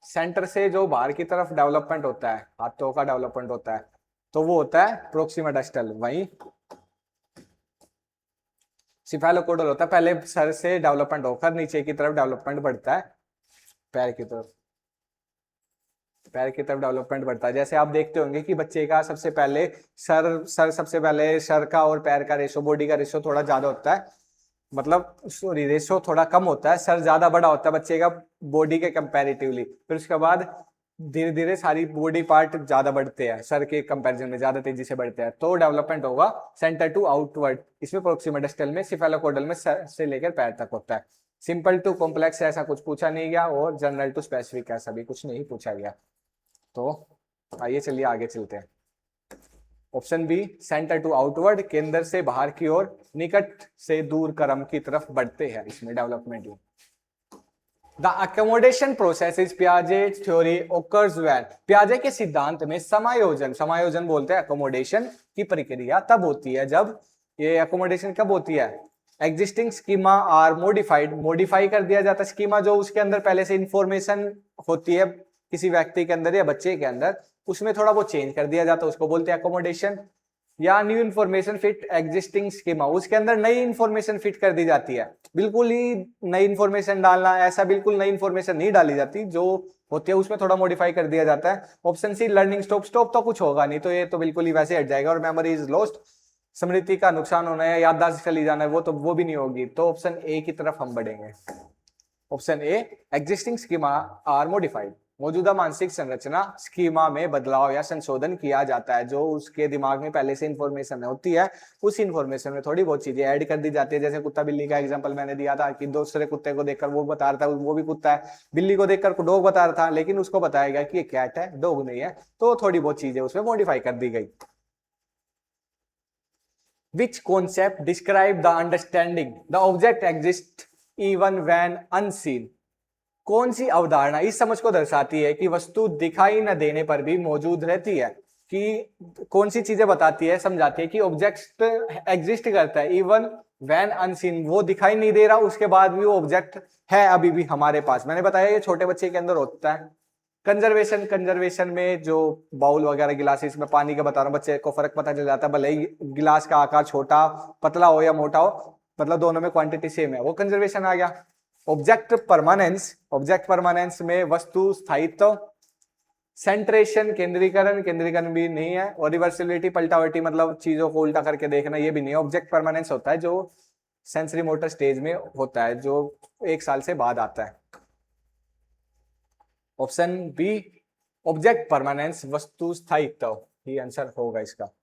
सेंटर से जो बाहर की तरफ डेवलपमेंट होता है, हाथों का डेवलपमेंट होता है, तो वो होता है प्रोक्सिमा डिस्टल। वहीं सिफेलोकोडल होता है पहले सर से डेवलपमेंट होकर नीचे की तरफ डेवलपमेंट बढ़ता है, पैर की तरफ, पैर की तरफ डेवलपमेंट बढ़ता है। जैसे आप देखते होंगे कि बच्चे का सबसे पहले सर सबसे पहले सर का और पैर का रेशो, बॉडी का रेशो थोड़ा ज्यादा होता है, मतलब सॉरी रेशो थोड़ा कम होता है, सर ज्यादा बड़ा होता है बच्चे का बॉडी के कंपैरेटिवली। फिर उसके बाद धीरे धीरे सारी बॉडी पार्ट ज्यादा बढ़ते हैं, सर के कंपैरिजन में ज्यादा तेजी से बढ़ते हैं, तो डेवलपमेंट होगा सेंटर टू आउटवर्ड। इसमें प्रोक्सिमा डिस्टल में, सिफेलोकोडल में सर से लेकर पैर तक होता है। सिंपल टू कॉम्प्लेक्स ऐसा कुछ पूछा नहीं गया, और जनरल टू स्पेसिफिक ऐसा भी कुछ नहीं पूछा गया। तो आइए चलिए आगे चलते हैं। Option B, centre to outward, केंद्र से बाहर की ओर, निकट से दूर क्रम की तरफ बढ़ते हैं इसमें development. The accommodation process is Piaget theory occurs when, पियाजे के सिद्धांत में समायोजन, समायोजन बोलते हैं अकोमोडेशन की प्रक्रिया तब होती है जब, ये अकोमोडेशन कब होती है, existing schema are modified, modify कर दिया जाता है स्कीमा, जो उसके अंदर पहले से इंफॉर्मेशन होती है किसी व्यक्ति के अंदर या बच्चे के अंदर, उसमें थोड़ा वो चेंज कर दिया जाता है, उसको बोलते हैं अकोमोडेशन। या new information fit existing schema, उसके अंदर नई इन्फॉर्मेशन फिट कर दी जाती है, बिल्कुल ही नई इन्फॉर्मेशन डालना, ऐसा बिल्कुल नई इन्फॉर्मेशन नहीं डाली जाती, जो होती है उसमें थोड़ा मॉडिफाई कर दिया जाता है। Option C, learning stop, stop तो कुछ होगा नहीं, तो ये तो बिल्कुल ही वैसे हट जाएगा। और मेमोरी इज लॉस्ट, स्मृति का नुकसान होना है, याददाश्त चली जाना है, वो भी नहीं होगी। तो ऑप्शन ए की तरफ हम बढ़ेंगे। Option A, existing schema are modified, मौजूदा मानसिक संरचना स्कीमा में बदलाव या संशोधन किया जाता है, जो उसके दिमाग में पहले से इंफॉर्मेशन होती है, उस इंफॉर्मेशन में थोड़ी बहुत चीजें ऐड कर दी जाती है। जैसे कुत्ता बिल्ली का एग्जांपल मैंने दिया था कि दूसरे कुत्ते को देखकर वो बता रहा था वो भी कुत्ता है, बिल्ली को देखकर डॉग बता रहा था, लेकिन उसको बताया गया कि ये कैट है, डॉग नहीं है, तो थोड़ी बहुत चीजें उसमें मॉडिफाई कर दी गई। Which concept describe the understanding the object exists even when unseen? कौन सी अवधारणा इस समझ को दर्शाती है कि वस्तु दिखाई न देने पर भी मौजूद रहती है? कि कौन सी चीजें बताती है, समझाती है कि ऑब्जेक्ट एग्जिस्ट करता है इवन व्हेन अनसीन, वो दिखाई नहीं दे रहा उसके बाद भी वो ऑब्जेक्ट है अभी भी हमारे पास। मैंने बताया ये छोटे बच्चे के अंदर होता है। कंजर्वेशन, कंजर्वेशन में जो बाउल वगैरह गिलासेस में पानी का बता रहा हूँ, बच्चे को फर्क पता चल जाता है, भले ही गिलास का आकार छोटा पतला हो या मोटा हो, मतलब दोनों में क्वांटिटी सेम है, वो कंजर्वेशन आ गया। ऑब्जेक्ट परमानेंस, ऑब्जेक्ट परमानेंस में वस्तु स्थायित्व, सेंट्रेशन केंद्रीकरण, केंद्रीकरण भी नहीं है, और रिवर्सिबिलिटी पलटावटी मतलब चीजों को उल्टा करके देखना, ये भी नहीं है। ऑब्जेक्ट परमानेंस होता है जो सेंसरी मोटर स्टेज में होता है, जो 1 साल से बाद आता है। ऑप्शन बी, ऑब्जेक्ट परमानेंस, वस्तु स्थायित्व ही आंसर होगा इसका।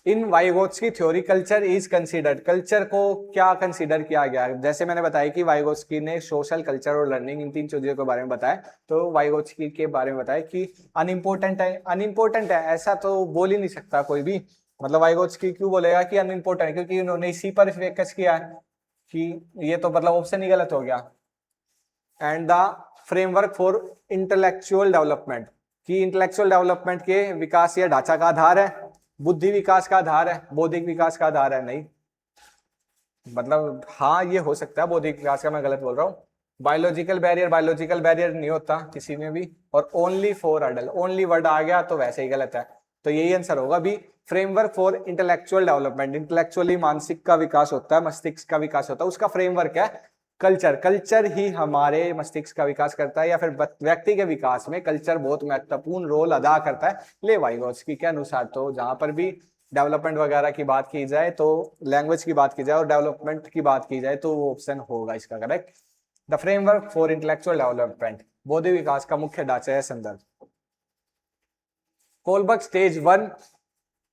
In Vygotsky theory culture is considered, culture को क्या कंसीडर किया गया है? जैसे मैंने बताया कि वाइगोत्स्की ने सोशल, कल्चर और लर्निंग इन 3 चीजों के बारे में बताया, तो वाइगोत्स्की के बारे में बताया कि अनइम्पोर्टेंट है। अनइम्पोर्टेंट है ऐसा तो बोल ही नहीं सकता कोई भी, मतलब वाइगोत्स्की क्यों बोलेगा कि अनइम्पोर्टेंट है? क्योंकि उन्होंने इसी पर फोकस किया है कि ये तो मतलब ऑप्शन ही गलत हो गया। And the framework for intellectual development, कि इंटेलेक्चुअल डेवलपमेंट के विकास या ढांचा का आधार है, बुद्धि विकास का आधार है, बौद्धिक विकास का आधार है, नहीं, मतलब हाँ ये हो सकता है बौद्धिक विकास का, मैं गलत बोल रहा हूँ। बायोलॉजिकल बैरियर, बायोलॉजिकल बैरियर नहीं होता किसी में भी, और only for adult, only word आ गया तो वैसे ही गलत है, तो यही आंसर होगा भी, framework for intellectual development. Intellectually मानसिक का विकास होता है, मस्तिष्क का विकास होता है, उसका फ्रेमवर्क है कल्चर। कल्चर ही हमारे मस्तिष्क का विकास करता है, या फिर व्यक्ति के विकास में कल्चर बहुत महत्वपूर्ण रोल अदा करता है ले वाइगोत्स्की के अनुसार। तो जहां पर भी डेवलपमेंट वगैरह की बात की जाए, तो लैंग्वेज की बात की जाए और डेवलपमेंट की बात की जाए, तो वो ऑप्शन होगा इसका correct. The framework for intellectual development, बौद्धिक विकास का मुख्य ढांचा है, संदर्भ। कोलबर्ग स्टेज 1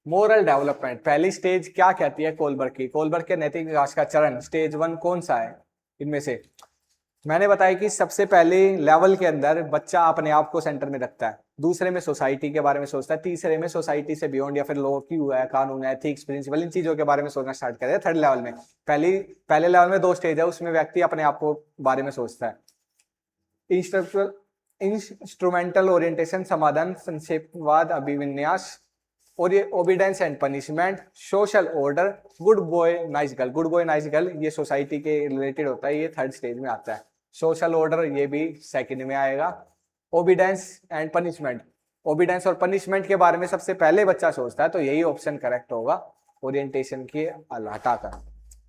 मोरल डेवलपमेंट, पहली स्टेज क्या कहती है कोलबर्ग की? कोलबर्ग के नैतिक विकास का चरण स्टेज 1 कौन सा है इनमें से? मैंने बताया कि सबसे पहले लेवल के अंदर बच्चा अपने आप को सेंटर में रखता है, दूसरे में सोसाइटी के बारे में सोचता है, तीसरे में सोसाइटी से बियॉन्ड या फिर लॉ क्यों है, कानून है, एथिक्स, प्रिंसिपल, इन चीजों के बारे में सोचना स्टार्ट करता है। थर्ड लेवल में, पहले लेवल में 2 स्टेज है, उसमें व्यक्ति अपने आप को बारे में सोचता है। इंस्ट्रूमेंटल ओरिएंटेशन, समाधान, संक्षेपवाद, अभिविन्यास, और ये obedience and punishment, social order, good boy nice girl. Good boy nice girl ये सोसाइटी के रिलेटेड होता है, ये थर्ड स्टेज में आता है। सोशल ऑर्डर ये भी सेकंड में आएगा। ओबीडेंस एंड पनिशमेंट, ओबीडेंस और पनिशमेंट के बारे में सबसे पहले बच्चा सोचता है, तो यही ऑप्शन करेक्ट होगा ओरिएंटेशन के हटाकर,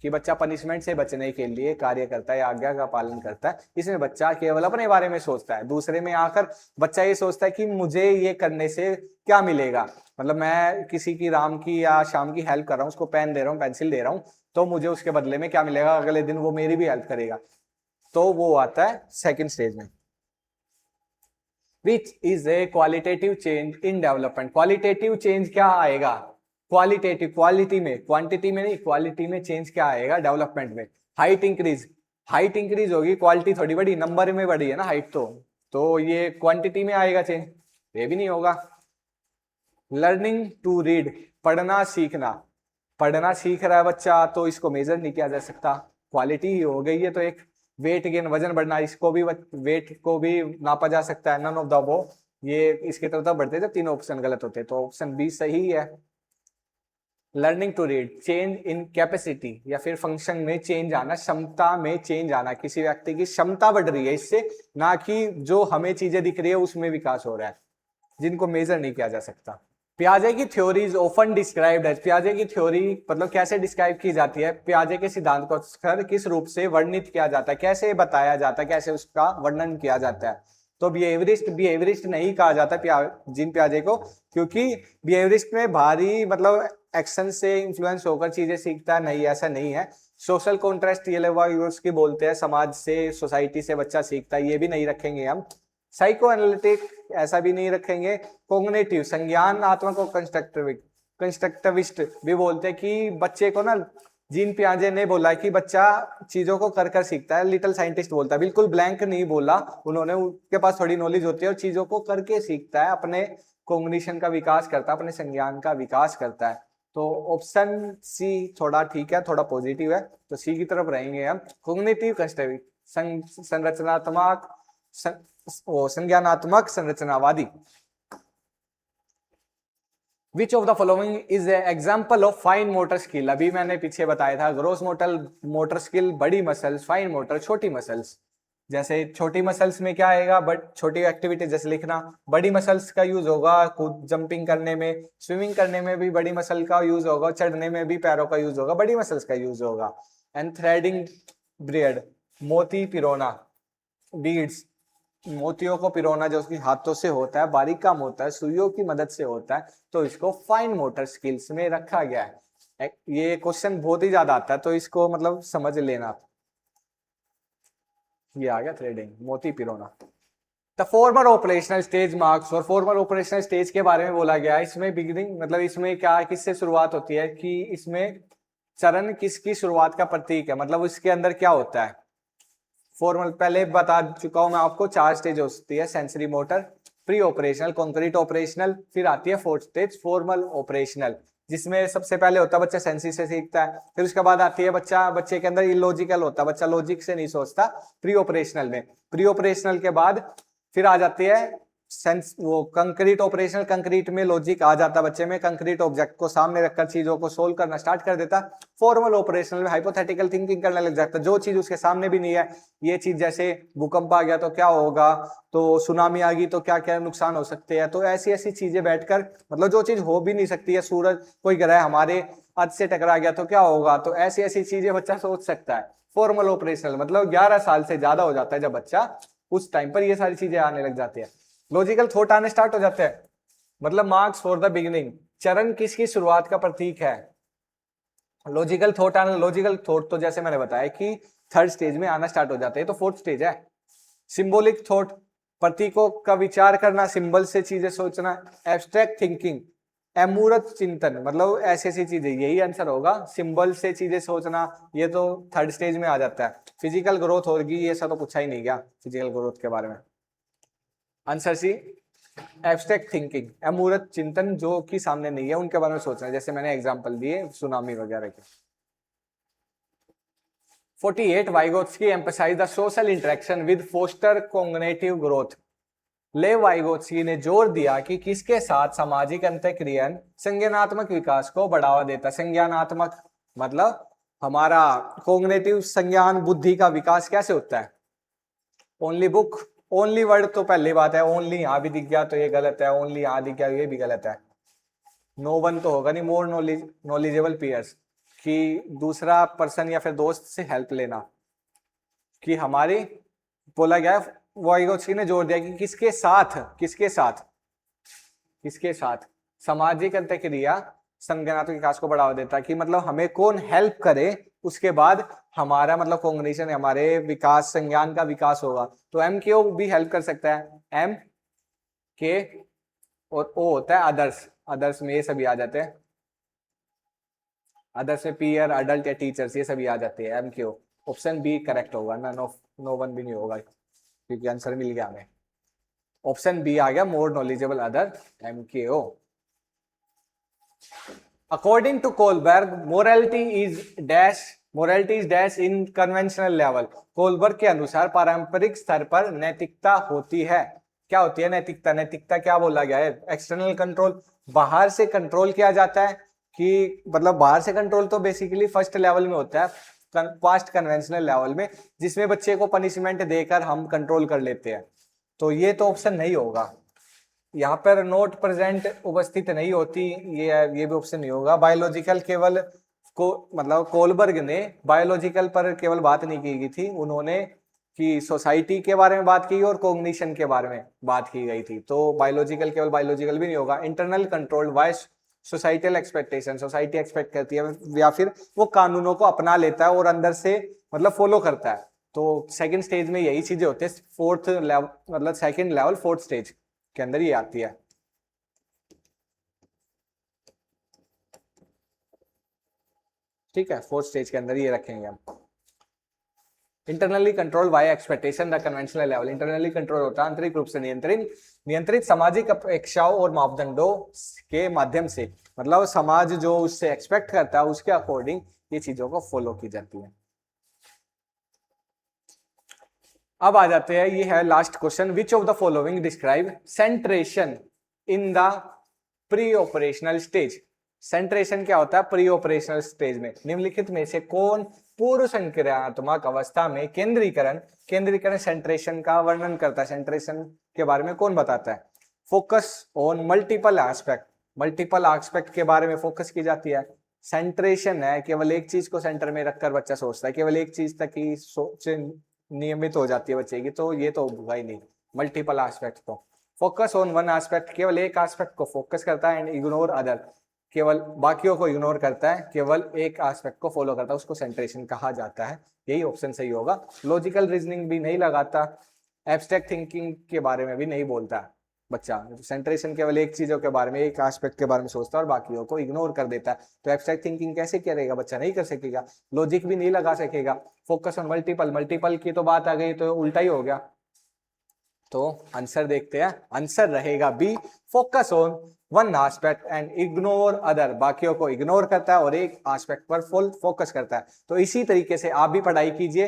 कि बच्चा पनिशमेंट से बचने के लिए कार्य करता है या आज्ञा का पालन करता है। इसमें बच्चा केवल अपने बारे में सोचता है, दूसरे में आकर बच्चा ये सोचता है कि मुझे ये करने से क्या मिलेगा, मतलब मैं किसी की राम की या श्याम की हेल्प कर रहा हूँ, उसको पेन दे रहा हूँ, पेंसिल दे रहा हूँ, तो मुझे उसके बदले में क्या मिलेगा, अगले दिन वो मेरी भी हेल्प करेगा। तो वो आता है सेकंड स्टेज में। Which is a qualitative change in development, qualitative change क्या आएगा, क्वालिटेटिव, क्वालिटी में, क्वांटिटी में नहीं, क्वालिटी में चेंज क्या आएगा डेवलपमेंट में, हाइट इंक्रीज, हाइट इंक्रीज होगी, क्वालिटी थोड़ी बढ़ी, नंबर में बढ़ी है ना हाइट, तो ये क्वांटिटी में आएगा चेंज, ये भी नहीं होगा। लर्निंग टू रीड, पढ़ना सीखना, पढ़ना सीख रहा है बच्चा तो इसको मेजर नहीं किया जा सकता, क्वालिटी ही हो गई है। तो एक वेट गेन, वजन बढ़ना, इसको भी, वेट को भी नापा जा सकता है, नन ऑफ द अबव, ये इसके तरफ बढ़ते थे, तीनों ऑप्शन गलत होते, तो ऑप्शन बी सही है। Learning to read, change in capacity या फिर फंक्शन में चेंज आना, क्षमता में चेंज आना, किसी व्यक्ति की क्षमता बढ़ रही है इससे, ना कि जो हमें चीजें दिख रही है उसमें विकास हो रहा है, जिनको मेजर नहीं किया जा सकता। पियाजे की theory is often described as, पियाजे की थ्योरी मतलब कैसे डिस्क्राइब की जाती है, पियाजे के सिद्धांत को किस रूप से वर्णित किया जाता है, कैसे बताया जाता है, कैसे उसका वर्णन किया जाता है। तो बिहेवियरिस्ट, बिहेवियरिस्ट नहीं कहा जाता जीन पियाजे को, क्योंकि बिहेवियरिस्ट में भारी मतलब एक्शन से इन्फ्लुएंस होकर चीजें सीखता है, नहीं ऐसा नहीं है। सोशल कॉन्ट्रास्ट ये लोग की बोलते हैं, समाज से, सोसाइटी से बच्चा सीखता है, ये भी नहीं रखेंगे हम। साइको एनालिटिक ऐसा भी नहीं रखेंगे। कोग्निटिव, संज्ञानात्मक और कंस्ट्रक्टिविस्ट भी बोलते हैं कि बच्चे को ना, जीन पियाजे ने बोला कि बच्चा चीजों को कर कर सीखता है, लिटिल साइंटिस्ट बोलता है, बिल्कुल ब्लैंक नहीं बोला उन्होंने, उनके पास थोड़ी नॉलेज होती है और चीजों को करके सीखता है, अपने कॉग्निशन का विकास करता है, अपने संज्ञान का विकास करता है। तो ऑप्शन सी थोड़ा ठीक है, थोड़ा पॉजिटिव है, तो सी की तरफ रहेंगे हम। कॉग्निटिव कंस्ट्रक्टिव, संरचनात्मक, संज्ञानात्मक संरचनावादी। Which of the following is a example of fine motor skill, अभी मैंने पीछे बताया था, ग्रोस मोटर स्किल, बड़ी मसल्स, फाइन मोटर छोटी मसल्स। जैसे छोटी मसल्स में क्या आएगा, बट छोटी एक्टिविटी जैसे लिखना, बड़ी मसल्स का यूज होगा कूद जंपिंग करने में, स्विमिंग करने में भी बड़ी मसल का यूज होगा, चढ़ने में भी पैरों का यूज होगा, बड़ी मसल्स का यूज होगा। एंड थ्रेडिंग ब्रेड, मोती पिरोना, बीड्स, मोतियों को पिरोना जो उसकी हाथों से होता है, बारीक काम होता है, सुइयों की मदद से होता है, तो इसको फाइन मोटर स्किल्स में रखा गया है। ये क्वेश्चन बहुत ही ज्यादा आता है, तो इसको मतलब समझ लेना। ये आ गया थ्रेडिंग, मोती पिरोना। The formal operational stage marks, और फॉर्मल ऑपरेशनल स्टेज के बारे में बोला गया है। इसमें बिगिनिंग मतलब इसमें क्या, किससे शुरुआत होती है, कि इसमें चरण किसकी शुरुआत का प्रतीक है, मतलब इसके अंदर क्या होता है। फॉर्मल पहले बता चुका हूं मैं आपको, 4 स्टेज होती है, sensory motor, pre operational, concrete operational, फिर आती है 4th स्टेज फॉर्मल ऑपरेशनल, जिसमें सबसे पहले होता है बच्चा सेंसी से सीखता है, फिर उसके बाद आती है बच्चे के अंदर इलॉजिकल होता है, बच्चा लॉजिक से नहीं सोचता प्री ऑपरेशनल में। प्री ऑपरेशनल के बाद फिर आ जाती है सेंस, वो कंक्रीट ऑपरेशनल, कंक्रीट में लॉजिक आ जाता बच्चे में, कंक्रीट ऑब्जेक्ट को सामने रखकर चीजों को सोल्व करना स्टार्ट कर देता। फॉर्मल ऑपरेशनल में हाइपोथेटिकल थिंकिंग करने लग जाता, जो चीज उसके सामने भी नहीं है, ये चीज जैसे भूकंप आ गया तो क्या होगा, तो सुनामी आ गई तो क्या क्या नुकसान हो सकते हैं, तो ऐसी ऐसी चीजें बैठकर, मतलब जो चीज हो भी नहीं सकती है, सूरज कोई ग्रह हमारे अर्थ से टकरा गया तो क्या होगा, तो ऐसी ऐसी चीजें बच्चा सोच सकता है। फॉर्मल ऑपरेशनल मतलब 11 साल से ज्यादा हो जाता है जब बच्चा, उस टाइम पर ये सारी चीजें आने लग जाती है। लॉजिकल थॉट आने स्टार्ट हो जाते हैं, मतलब मार्क्स फॉर द बिगिनिंग, चरण किसकी शुरुआत का प्रतीक है। लॉजिकल थॉट आना, लॉजिकल थॉट तो जैसे मैंने बताया कि 3rd स्टेज में आना स्टार्ट हो जाते हैं, तो 4th स्टेज है। सिंबॉलिक थॉट, प्रतीकों का विचार करना, सिंबल से चीजें सोचना। एब्स्ट्रैक्ट थिंकिंग, अमूर्त चिंतन, मतलब ऐसी ऐसी चीजें, यही आंसर होगा, सिंबल से चीजें सोचना, ये तो 3rd स्टेज में आ जाता है। फिजिकल ग्रोथ होगी, ये सब तो पूछा ही नहीं गया फिजिकल ग्रोथ के बारे में। आंसर सी, एब्स्ट्रैक्ट थिंकिंग, अमूर्त चिंतन, जो कि सामने नहीं है उनके बारे में सोचना, जैसे मैंने एग्जांपल दिए सुनामी वगैरह के। 48 Vygotsky emphasize the social interaction with foster cognitive growth. Lev Vygotsky ने जोर दिया कि किसके साथ सामाजिक अंतःक्रियन संज्ञानात्मक विकास को बढ़ावा देता। संज्ञानात्मक मतलब हमारा कॉग्निटिव, संज्ञान बुद्धि का विकास कैसे होता है, ओनली बुक, ओनली वर्ड तो पहली बात है, ओनली यहाँ भी दिख गया तो ये गलत है, ओनली यहाँ दिख गया ये भी गलत है। नो वन तो होगा नहीं, मोर नॉलेजेबल पीयर्स, कि दूसरा पर्सन या फिर दोस्त से हेल्प लेना, कि हमारी बोला गया है, वॉइगोत्स्की ने जोर दिया कि किसके साथ, किसके साथ, किसके साथ सामाजिक अंतःक्रिया संज्ञानात्मक विकास को बढ़ावा देता है, कि मतलब हमें कौन हेल्प करे उसके बाद हमारा मतलब कॉग्निशन, हमारे विकास, संज्ञान का विकास होगा। तो एम के ओ भी हेल्प कर सकता है, एम के और ओ होता है अदर्स, अदर्स में ये सभी आ जाते हैं, अदर्स में पीयर, अडल्ट या टीचर्स ये सभी आ जाते हैं, एम के ओ। ऑप्शन बी करेक्ट होगा ना, नो वन भी नहीं होगा क्योंकि आंसर मिल गया हमें। ऑप्शन बी आ गया, मोर knowledgeable other, M K O. According to Kohlberg, morality is dash in conventional level. Kohlberg के अनुसार पारंपरिक स्तर पर नैतिकता होती है। क्या होती है नैतिकता? नैतिकता क्या बोला गया है? एक्सटर्नल कंट्रोल, बाहर से कंट्रोल किया जाता है, कि मतलब बाहर से कंट्रोल तो बेसिकली फर्स्ट लेवल में होता है, पास्ट कन्वेंशनल लेवल में, जिसमें बच्चे को पनिशमेंट देकर हम कंट्रोल कर लेते हैं। तो ये तो ऑप्शन नहीं होगा, यहाँ पर नोट प्रेजेंट उपस्थित नहीं होती, ये भी ऑप्शन नहीं होगा। बायोलॉजिकल केवल को मतलब कोलबर्ग ने बायोलॉजिकल पर केवल बात नहीं की गई थी, उन्होंने कि सोसाइटी के बारे में बात की और कॉग्निशन के बारे में बात की गई थी। तो बायोलॉजिकल केवल बायोलॉजिकल भी नहीं होगा। Internal control by societal expectation, society expect करती है या फिर वो कानूनों को अपना लेता है और अंदर से मतलब फॉलो करता है। तो सेकंड स्टेज में यही चीजें होती है, फोर्थ लेवल मतलब सेकंड लेवल फोर्थ स्टेज के अंदर ये आती है। ठीक है, फोर्थ स्टेज के अंदर ये रखेंगे हम। Internally control by expectation the conventional level, internally control होता है आंतरिक रूप से नियंत्रित सामाजिक अपेक्षाओं और मापदंडों के माध्यम से, मतलब समाज जो उससे एक्सपेक्ट करता है उसके अकॉर्डिंग ये चीजों को फॉलो की जाती है। अब आ जाते हैं, ये है last question, which of the following describe सेंट्रेशन in the pre operational stage. सेंट्रेशन क्या होता है प्री ऑपरेशनल स्टेज में? निम्नलिखित में से कौन पूर्व संक्रियात्मक अवस्था में केंद्रीकरण सेंट्रेशन का वर्णन करता है? सेंट्रेशन के बारे में कौन बताता है? Focus on multiple aspect, multiple aspect के बारे में फोकस की जाती है। सेंट्रेशन है केवल एक चीज को सेंटर में रखकर बच्चा सोचता है, केवल एक चीज तक ही सोच नियमित हो जाती है बच्चे की, तो ये तो होगा ही नहीं। मल्टीपल एस्पेक्ट तो फोकस ऑन वन एस्पेक्ट, केवल एक एस्पेक्ट को फोकस करता है, एंड इग्नोर अदर, केवल बाकियों को इग्नोर करता है, केवल एक एस्पेक्ट को फॉलो करता है, उसको सेंट्रेशन कहा जाता है। यही ऑप्शन सही होगा। लॉजिकल रीजनिंग भी नहीं लगाता, एब्स्ट्रैक्ट थिंकिंग के बारे में भी नहीं बोलता बच्चा। सेंट्रेशन केवल एक चीजों के बारे में, एक एस्पेक्ट के बारे में सोचता है और बाकियों को इग्नोर कर देता है। तो एब्स्ट्रैक्ट थिंकिंग कैसे करेगा बच्चा? नहीं कर सकेगा। लॉजिक भी नहीं लगा सकेगा। फोकस ऑन मल्टीपल, मल्टीपल की तो बात आ गई तो उल्टा ही हो गया। तो आंसर देखते हैं, आंसर रहेगा B, focus on one aspect and ignore other, बाकियों को इग्नोर करता है और एक एस्पेक्ट पर फुल फोकस करता है। तो इसी तरीके से आप भी पढ़ाई कीजिए,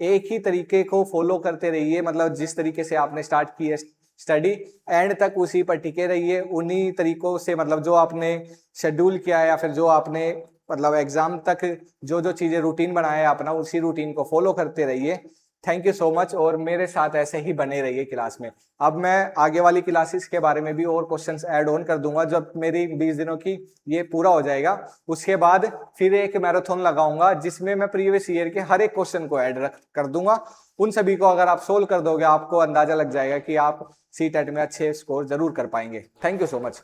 एक ही तरीके को फॉलो करते रहिए, मतलब जिस तरीके से आपने स्टार्ट की है स्टडी एंड तक उसी पर टिके रहिए, उन्हीं तरीकों से मतलब जो आपने शेड्यूल किया है या फिर जो आपने मतलब एग्जाम तक जो जो चीजें रूटीन बनाया है अपना, उसी रूटीन को फॉलो करते रहिए। थैंक यू सो मच, और मेरे साथ ऐसे ही बने रहिए क्लास में। अब मैं आगे वाली क्लासेस के बारे में भी और क्वेश्चंस ऐड ऑन कर दूंगा। जब मेरी 20 दिनों की ये पूरा हो जाएगा उसके बाद फिर एक मैराथन लगाऊंगा जिसमें मैं प्रीवियस ईयर के हर एक क्वेश्चन को ऐड कर दूंगा। उन सभी को अगर आप सोल्व कर दोगे आपको अंदाजा लग जाएगा कि आप सीटेट में अच्छे स्कोर जरूर कर पाएंगे। Thank you so much.